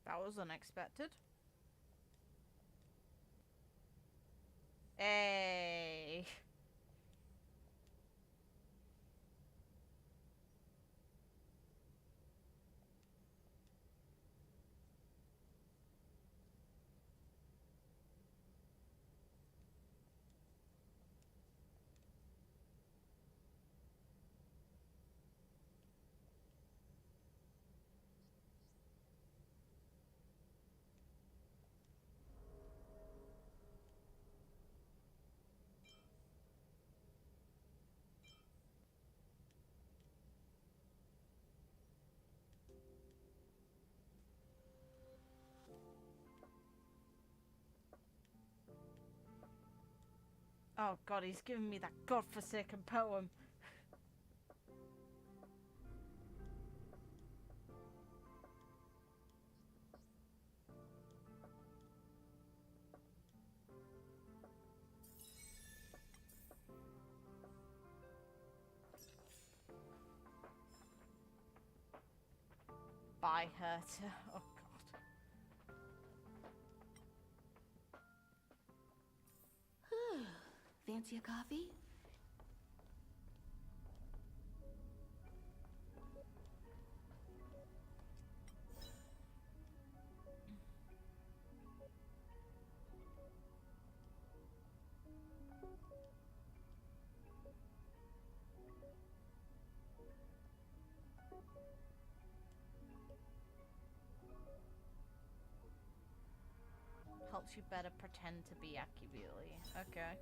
That was unexpected. Hey. Oh god, he's giving me that godforsaken poem. By her to... Oh god. Fancy a coffee? Helps you better pretend to be Akibili. Okay.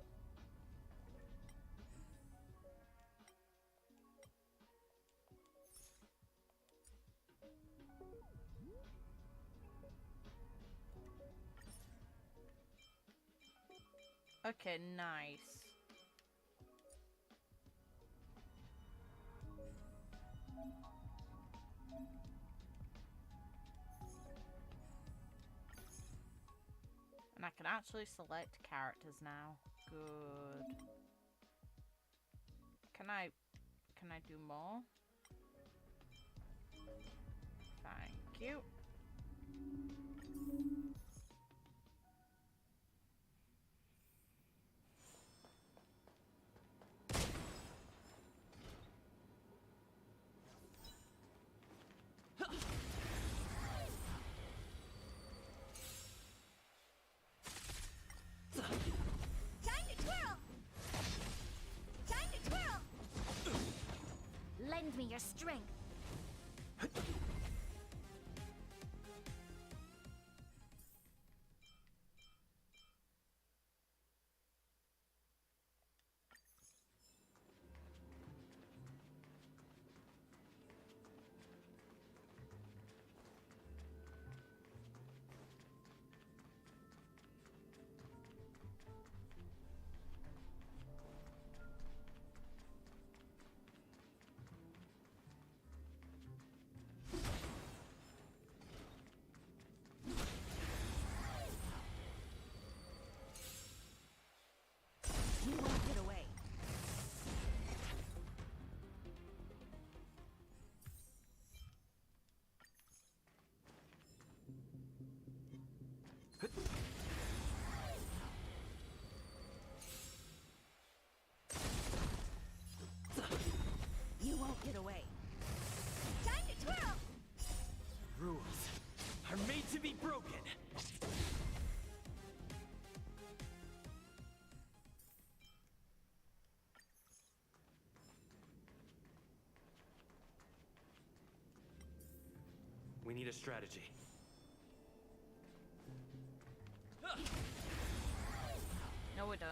Okay, nice. And I can actually select characters now. Good. Can I do more? Thank you. Lend me your strength. need a strategy. No, we don't.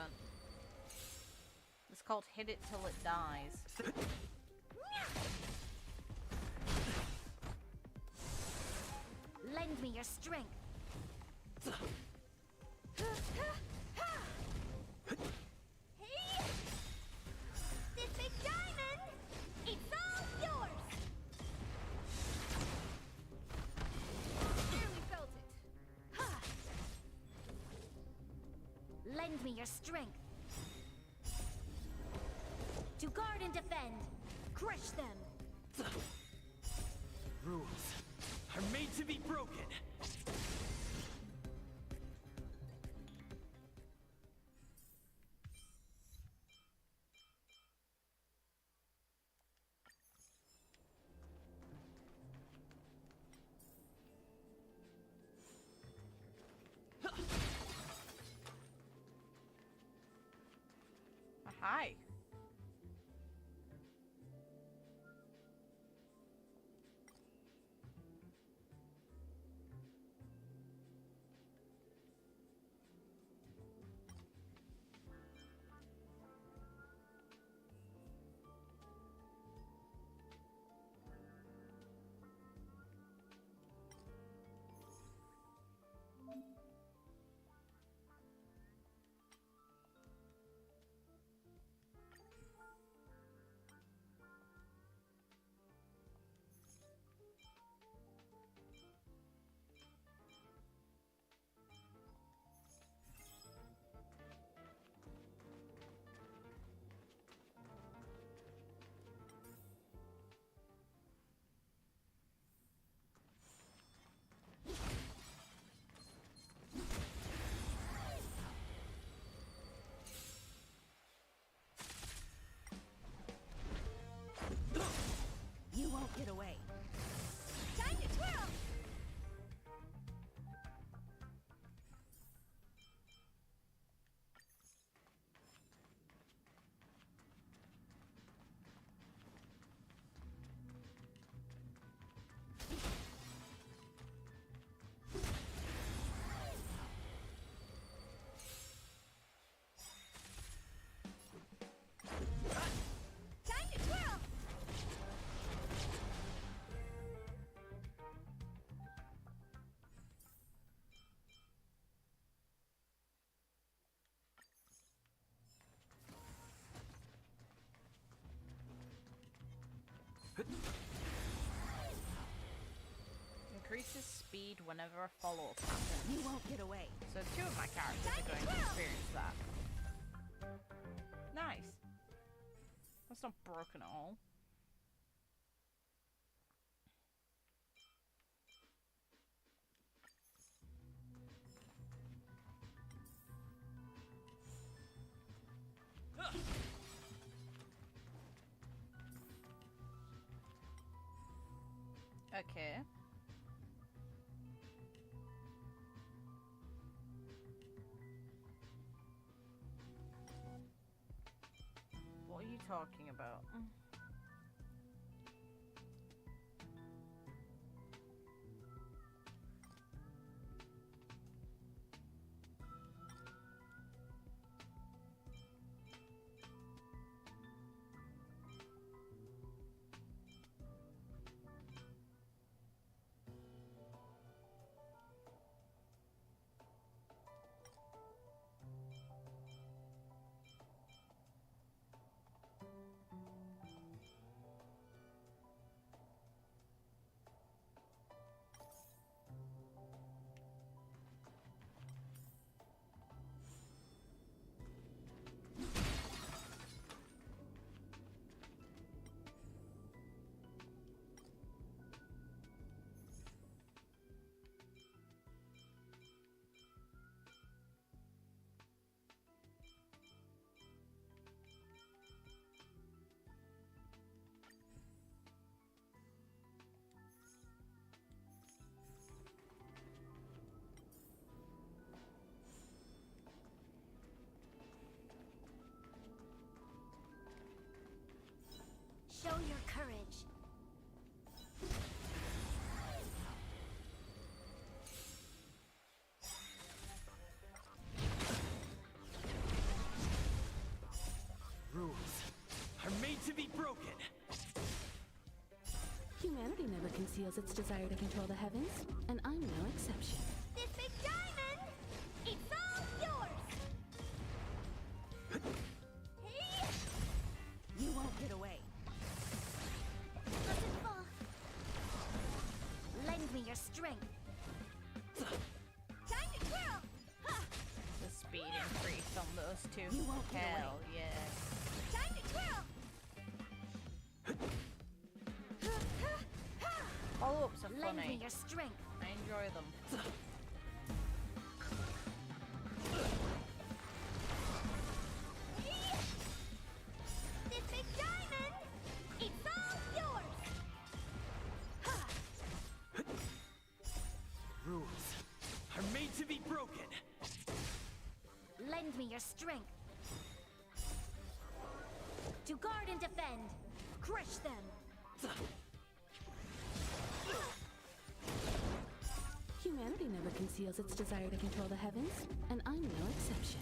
It's called hit it till it dies. Lend me your strength. Hey! This big diamond! It's all yours! Barely felt it. Lend me your strength. To guard and defend. Crush them. Rules are made to be broken. Hi. You won't get away. Time to twirl! Time to twirl! Increases speed whenever a follow-up happens. You won't get away. So 2 of my characters are going to experience that. Nice. That's not broken at all. Okay. What are you talking about? Show your courage. conceals its desire to control the heavens, and I'm no exception. This big diamond, it's all yours! Hey! You won't get away. Let it fall. Lend me your strength. Time to twirl! Ha! The speed increase on those two. You won't get Hell away. yeah. Time to twirl! Follow-ups are Lend funny. me your strength. I enjoy them. This big diamond, it's all yours! Ha! Rules are made to be broken. Lend me your strength. To guard and defend. Crush them. Humanity never conceals its desire to control the heavens, and I'm no exception.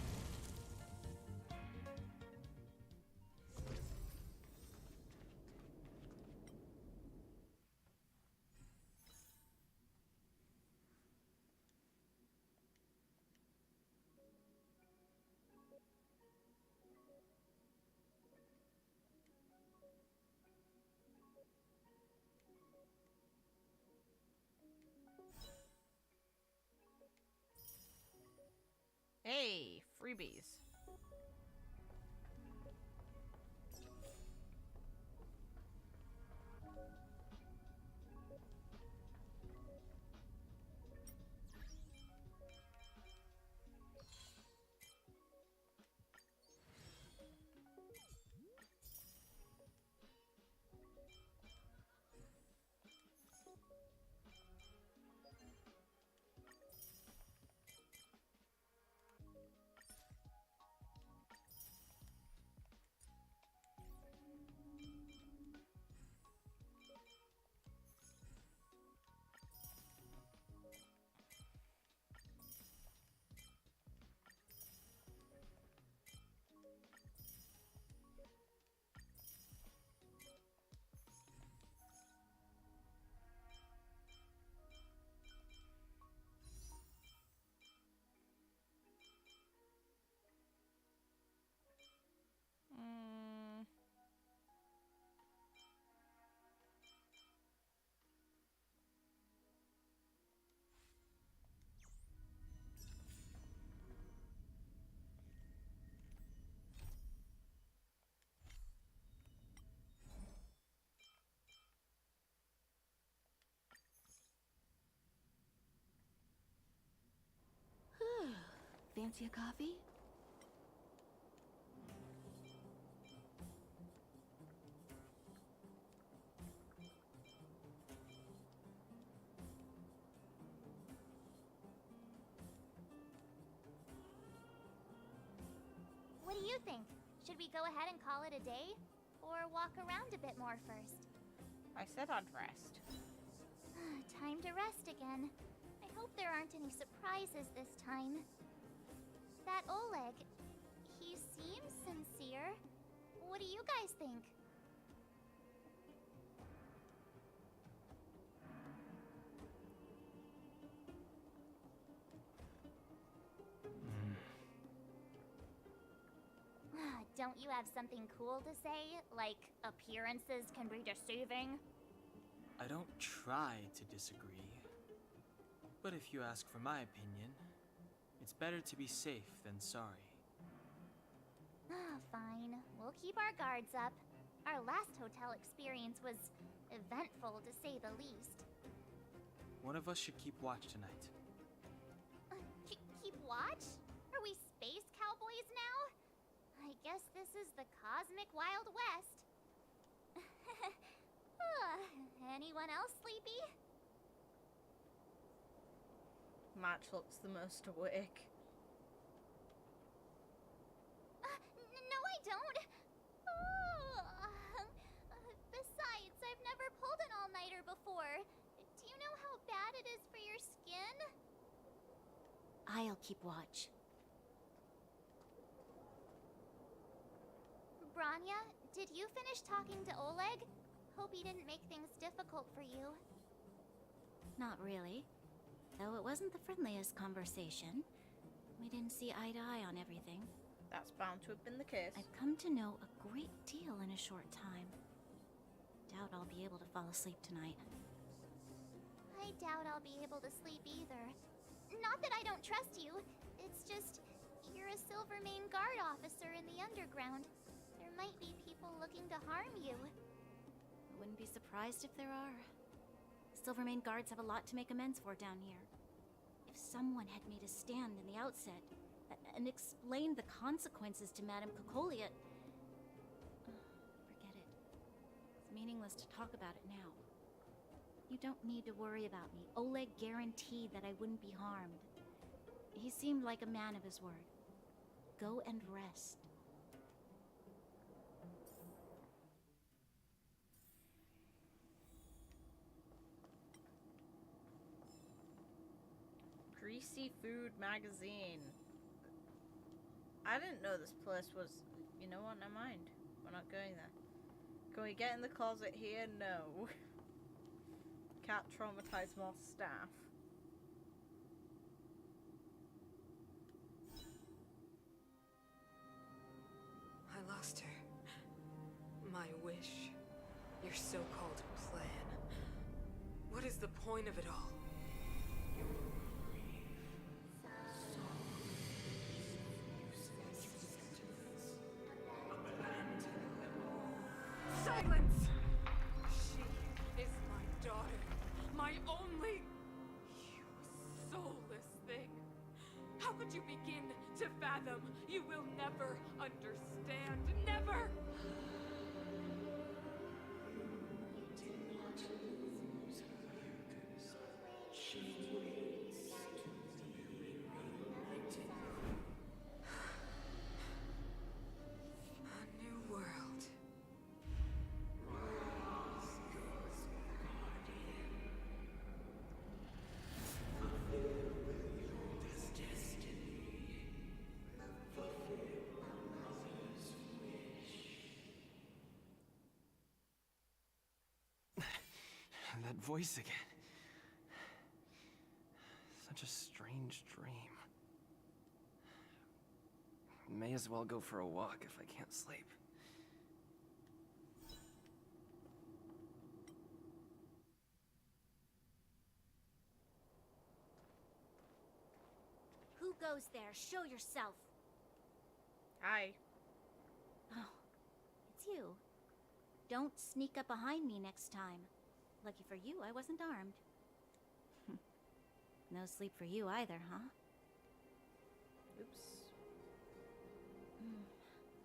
Hey, freebies. Fancy a coffee? What do you think? Should we go ahead and call it a day? Or walk around a bit more first? I said I'd rest. Time to rest again. I hope there aren't any surprises this time. That Oleg, he seems sincere. What do you guys think? Don't you have something cool to say? Like, appearances can be deceiving? I don't try to disagree. But if you ask for my opinion, it's better to be safe than sorry. Fine. We'll keep our guards up. Our last hotel experience was eventful, to say the least. One of us should keep watch tonight. Keep watch? Are we space cowboys now? I guess this is the cosmic Wild West. Anyone else sleepy? Match looks the most awake. No, I don't. Besides, I've never pulled an all-nighter before. Do you know how bad it is for your skin? I'll keep watch. Branya, did you finish talking to Oleg? Hope he didn't make things difficult for you. Not really. Though it wasn't the friendliest conversation. We didn't see eye to eye on everything. That's bound to have been the case. I've come to know a great deal in a short time. Doubt I'll be able to fall asleep tonight. I doubt I'll be able to sleep either. Not that I don't trust you. It's just, you're a Silvermane Guard officer in the underground. There might be people looking to harm you. I wouldn't be surprised if there are. Silvermane Guards have a lot to make amends for down here. If someone had made a stand in the outset and explained the consequences to Madame Cocolia... forget it. It's meaningless to talk about it now. You don't need to worry about me. Oleg guaranteed that I wouldn't be harmed. He seemed like a man of his word. Go and rest. Greasy Food Magazine. I didn't know this place was... You know what? Never mind. We're not going there. Can we get in the closet here? No. Can't traumatize more staff. I lost her. My wish. Your so-called plan. What is the point of it all? Silence! She is my daughter. My only... You soulless thing. How could you begin to fathom? You will never understand. Never! A new world. That voice again. Such a strange dream. May as well go for a walk if I can't sleep. Who goes there? Show yourself. Hi. Oh, it's you. Don't sneak up behind me next time. Lucky for you, I wasn't armed. No sleep for you either, huh? Oops.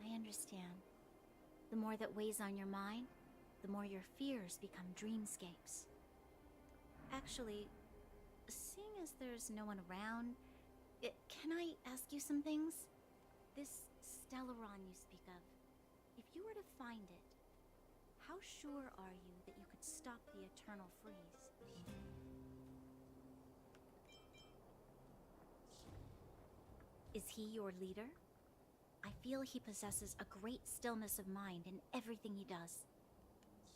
I understand. The more that weighs on your mind, the more your fears become dreamscapes. Actually, seeing as there's no one around, can I ask you some things? This Stellaron you speak of, if you were to find it, how sure are you that you could stop the eternal freeze? Is he your leader? I feel he possesses a great stillness of mind in everything he does.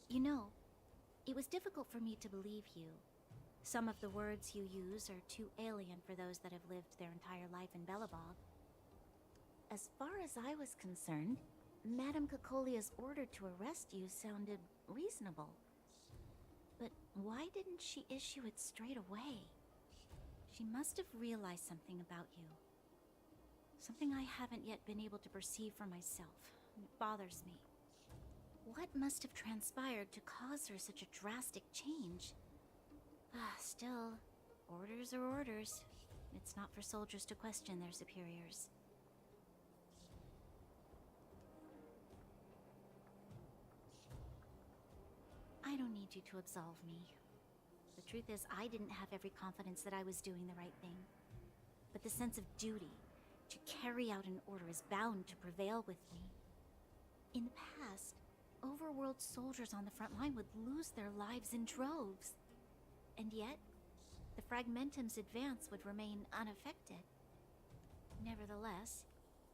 You know, it was difficult for me to believe you. Some of the words you use are too alien for those that have lived their entire life in Belobog. As far as I was concerned, Madame Cocolia's order to arrest you sounded reasonable. But why didn't she issue it straight away? She must have realized something about you. Something I haven't yet been able to perceive for myself. It bothers me. What must have transpired to cause her such a drastic change? Still, orders are orders. It's not for soldiers to question their superiors. I don't need you to absolve me. The truth is, I didn't have every confidence that I was doing the right thing. But the sense of duty to carry out an order is bound to prevail with me. In the past, overworld soldiers on the front line would lose their lives in droves. And yet, the Fragmentum's advance would remain unaffected. Nevertheless,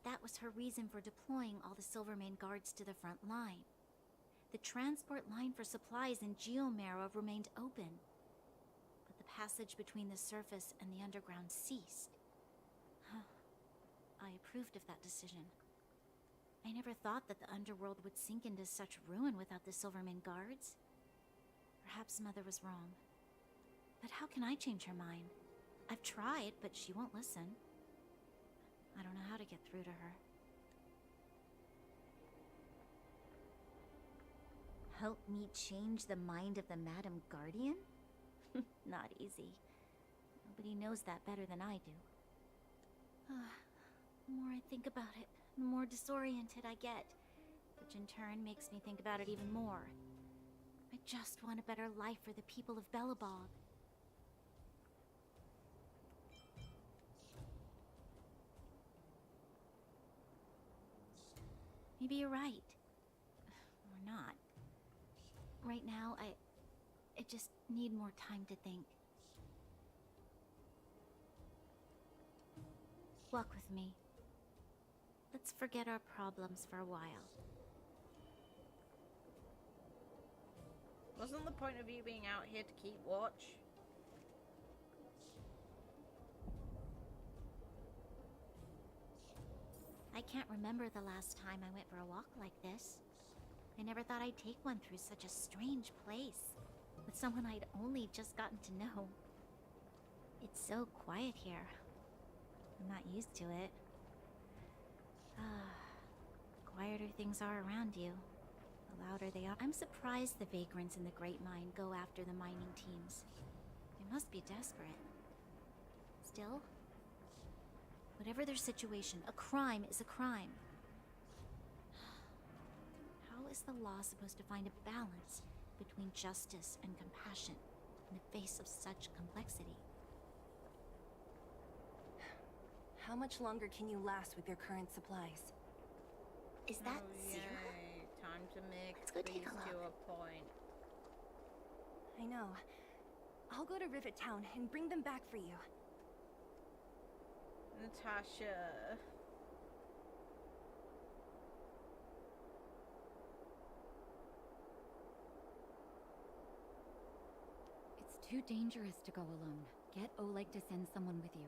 that was her reason for deploying all the Silvermane guards to the front line. The transport line for supplies in Geomarrow remained open. But the passage between the surface and the underground ceased. I approved of that decision. I never thought that the underworld would sink into such ruin without the Silverman guards. Perhaps Mother was wrong. But how can I change her mind? I've tried, but she won't listen. I don't know how to get through to her. Help me change the mind of the Madam Guardian? Not easy. Nobody knows that better than I do. The more I think about it, the more disoriented I get, which in turn makes me think about it even more. I just want a better life for the people of Belobog. Maybe you're right. Or not. Right now, I just need more time to think. Walk with me. Let's forget our problems for a while. Wasn't the point of you being out here to keep watch? I can't remember the last time I went for a walk like this. I never thought I'd take one through such a strange place, with someone I'd only just gotten to know. It's so quiet here. I'm not used to it. The quieter things are around you, the louder they are. I'm surprised the vagrants in the Great Mine go after the mining teams. They must be desperate. Still, whatever their situation, a crime is a crime. How is the law supposed to find a balance between justice and compassion in the face of such complexity? How much longer can you last with your current supplies? Is that Yay. Time to make Let's go take these a to look. a point. I know. I'll go to Rivet Town and bring them back for you. Natasha. It's too dangerous to go alone. Get Oleg to send someone with you.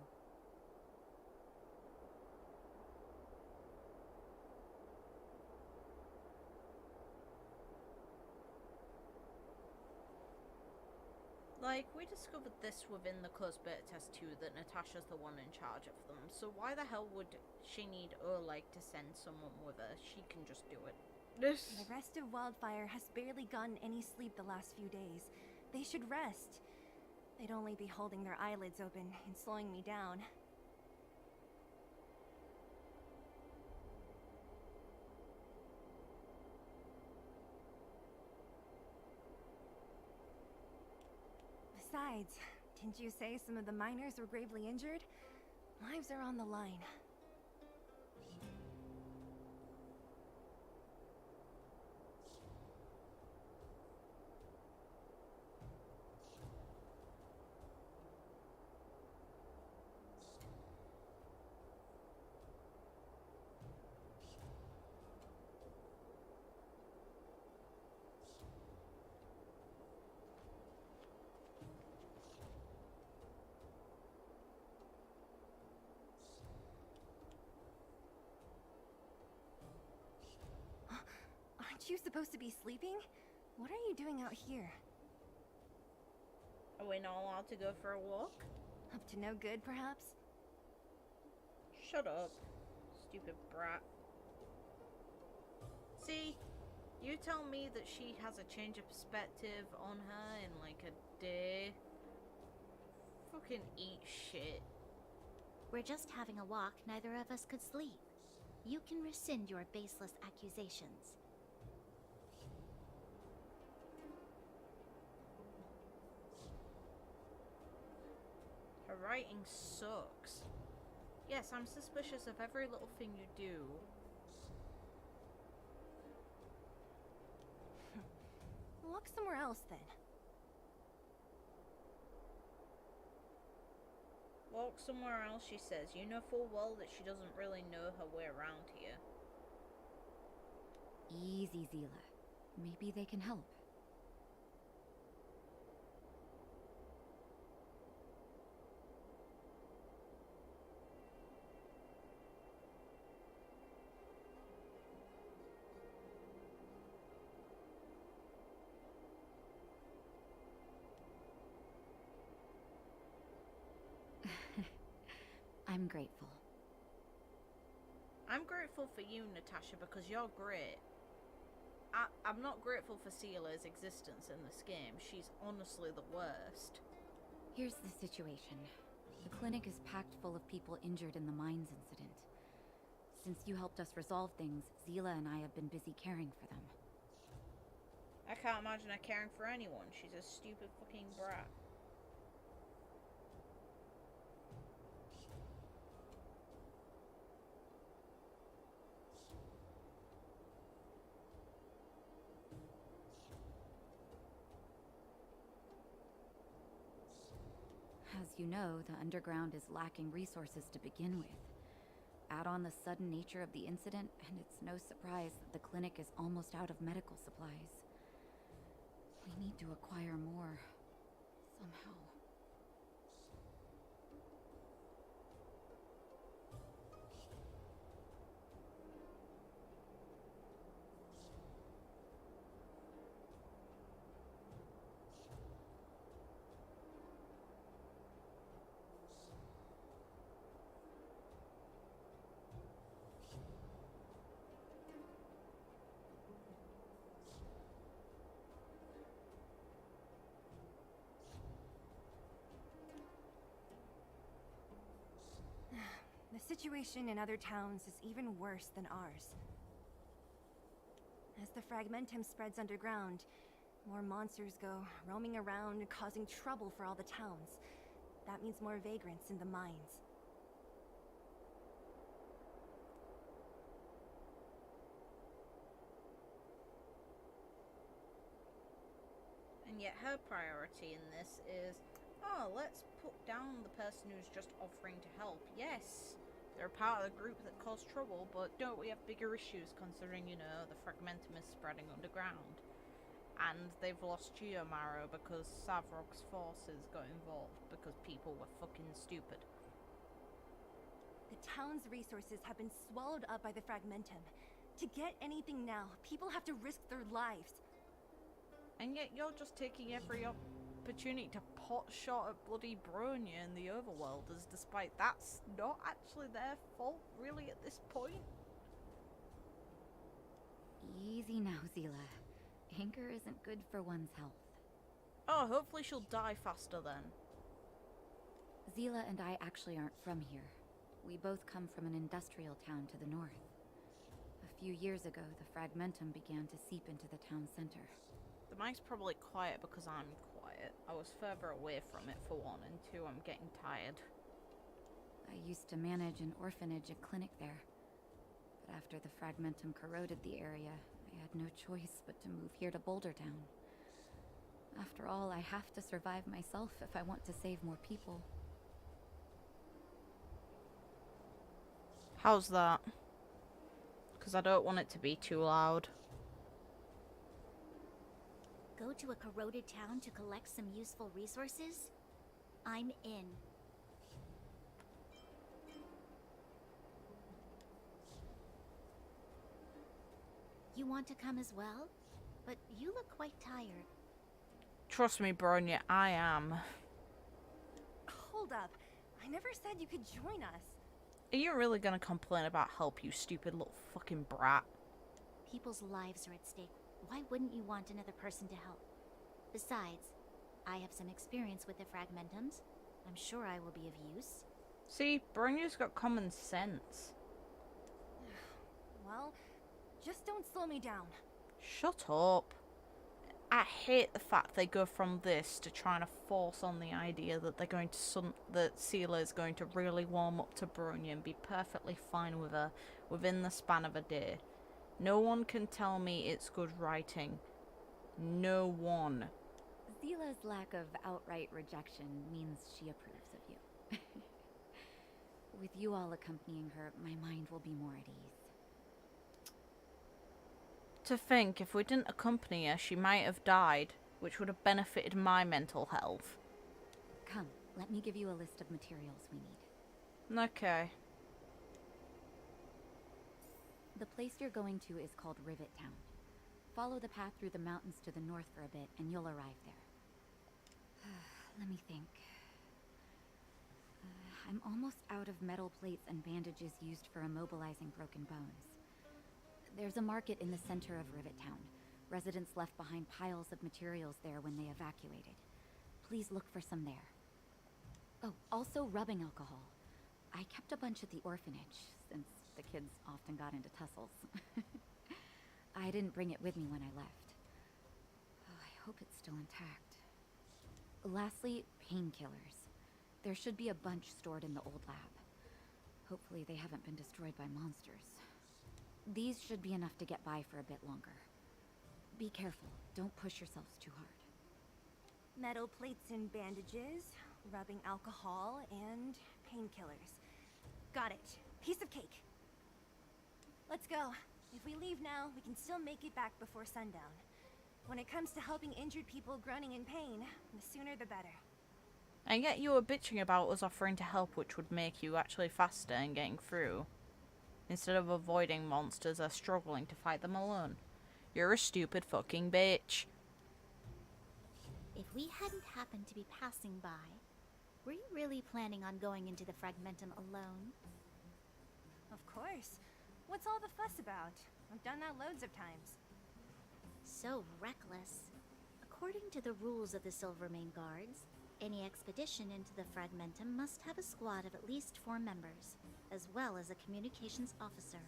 Like, we discovered this within the closed beta test too, that Natasha's the one in charge of them. So why the hell would she need Oleg to send someone with her? She can just do it. The rest of Wildfire has barely gotten any sleep the last few days. They should rest. They'd only be holding their eyelids open and slowing me down. Besides, didn't you say some of the miners were gravely injured? Lives are on the line. Aren't you supposed to be sleeping? What are you doing out here? Are we not allowed to go for a walk? Up to no good, perhaps? Shut up, stupid brat. See, you tell me that she has a change of perspective on her in like a day. Fucking eat shit. We're just having a walk, neither of us could sleep. You can rescind your baseless accusations. Her writing sucks. Yes, I'm suspicious of every little thing you do. Walk somewhere else, then. Walk somewhere else, she says. You know full well that she doesn't really know her way around here. Easy, Zila. Maybe they can help. I'm grateful. I'm grateful for you, Natasha, because you're great. I'm not grateful for Sela's existence in this game. She's honestly the worst. Here's the situation. The clinic is packed full of people injured in the mines incident. Since you helped us resolve things, Zila and I have been busy caring for them. I can't imagine her caring for anyone. She's a stupid fucking brat. As you know, the underground is lacking resources to begin with. Add on the sudden nature of the incident, and it's no surprise that the clinic is almost out of medical supplies. We need to acquire more, somehow. The situation in other towns is even worse than ours. As the fragmentum spreads underground, more monsters go roaming around, causing trouble for all the towns. That means more vagrants in the mines. And yet her priority in this is, oh, let's put down the person who's just offering to help. Yes, they're part of the group that caused trouble, but don't we have bigger issues considering, you know, the fragmentum is spreading underground? And they've lost Geomarrow because Savrog's forces got involved because people were fucking stupid. The town's resources have been swallowed up by the fragmentum. To get anything now, people have to risk their lives. And yet you're just taking every opportunity to pot shot at bloody Bronya and the Overworlders, despite that's not actually their fault, really, at this point. Easy now, Zila. Anger isn't good for one's health. Oh, hopefully she'll die faster then. Zila and I actually aren't from here. We both come from an industrial town to the north. A few years ago, the fragmentum began to seep into the town center. The mic's probably quiet because I'm quiet. I was further away from it for one, and two, I'm getting tired. I used to manage an orphanage and clinic there. But after the fragmentum corroded the area, I had no choice but to move here to Boulder Town. After all, I have to survive myself if I want to save more people. How's that? Because I don't want it to be too loud. Go to a corroded town to collect some useful resources? I'm in. You want to come as well? But you look quite tired. Trust me, Bronya, I am. Hold up. I never said you could join us. Are you really gonna complain about help, you stupid little fucking brat? People's lives are at stake. Why wouldn't you want another person to help? Besides, I have some experience with the fragmentums. I'm sure I will be of use. See, Bronya's got common sense. Well, just don't slow me down. Shut up. I hate the fact they go from this to trying to force on the idea that they're going to that Sela is going to really warm up to Bronya and be perfectly fine with her within the span of a day. No one can tell me it's good writing. No one. Zila's lack of outright rejection means she approves of you. With you all accompanying her, my mind will be more at ease. To think, if we didn't accompany her, she might have died, which would have benefited my mental health. Come, let me give you a list of materials we need. Okay. The place you're going to is called Rivet Town. Follow the path through the mountains to the north for a bit, and you'll arrive there. Let me think. I'm almost out of metal plates and bandages used for immobilizing broken bones. There's a market in the center of Rivet Town. Residents left behind piles of materials there when they evacuated. Please look for some there. Oh, also rubbing alcohol. I kept a bunch at the orphanage, since the kids often got into tussles. I didn't bring it with me when I left. Oh, I hope it's still intact. Lastly, painkillers. There should be a bunch stored in the old lab. Hopefully they haven't been destroyed by monsters. These should be enough to get by for a bit longer. Be careful. Don't push yourselves too hard. Metal plates and bandages, rubbing alcohol, and painkillers. Got it. Piece of cake. Let's go. If we leave now, we can still make it back before sundown. When it comes to helping injured people groaning in pain, the sooner the better. And yet you were bitching about us offering to help, which would make you actually faster in getting through. Instead of avoiding monsters or struggling to fight them alone. You're a stupid fucking bitch. If we hadn't happened to be passing by, were you really planning on going into the Fragmentum alone? Of course. What's all the fuss about? I've done that loads of times. So reckless. According to the rules of the Silvermane Guards, any expedition into the Fragmentum must have a squad of at least 4 members, as well as a communications officer.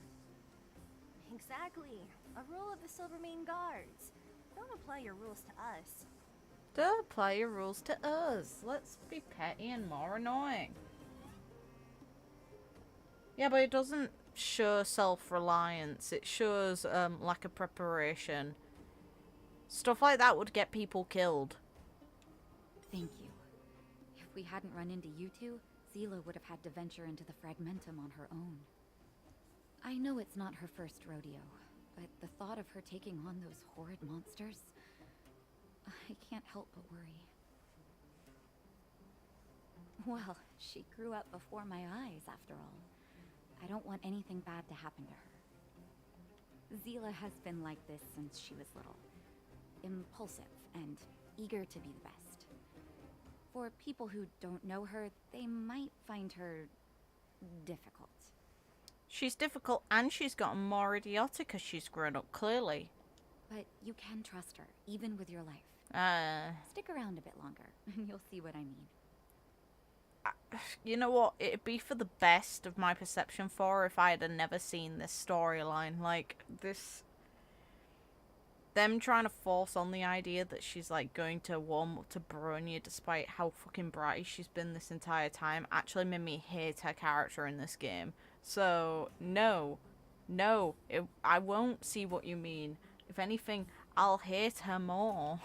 Exactly. A rule of the Silvermane Guards. Don't apply your rules to us. Don't apply your rules to us. Let's be petty and more annoying. Yeah, but it doesn't show self-reliance. It shows lack of preparation. Stuff like that would get people killed. Thank you. If we hadn't run into you two, Zila would have had to venture into the Fragmentum on her own. I know it's not her first rodeo, but the thought of her taking on those horrid monsters, I can't help but worry. Well, she grew up before my eyes, after all. I don't want anything bad to happen to her. Zila has been like this since she was little. Impulsive and eager to be the best. For people who don't know her, they might find her difficult. She's difficult and she's gotten more idiotic as she's grown up, clearly. But you can trust her, even with your life. Stick around a bit longer, and you'll see what I mean. You know what? It'd be for the best of my perception for her if I had never seen this storyline. Like, this... Them trying to force on the idea that she's, like, going to warm up to Bronya despite how fucking bright she's been this entire time actually made me hate her character in this game. So, no. No. I won't see what you mean. If anything, I'll hate her more.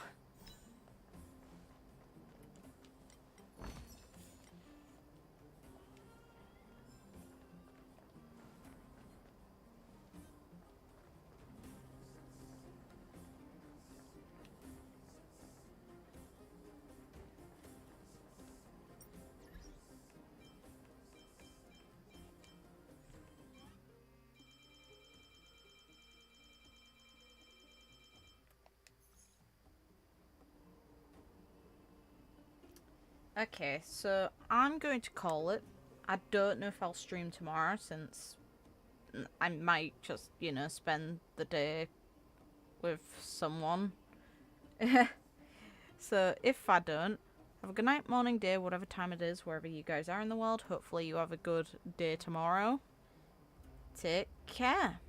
Okay, so I'm going to call it. I don't know if I'll stream tomorrow since I might just, you know, spend the day with someone. So if I don't, have a good night, morning, day, whatever time it is, wherever you guys are in the world. Hopefully you have a good day tomorrow. Take care.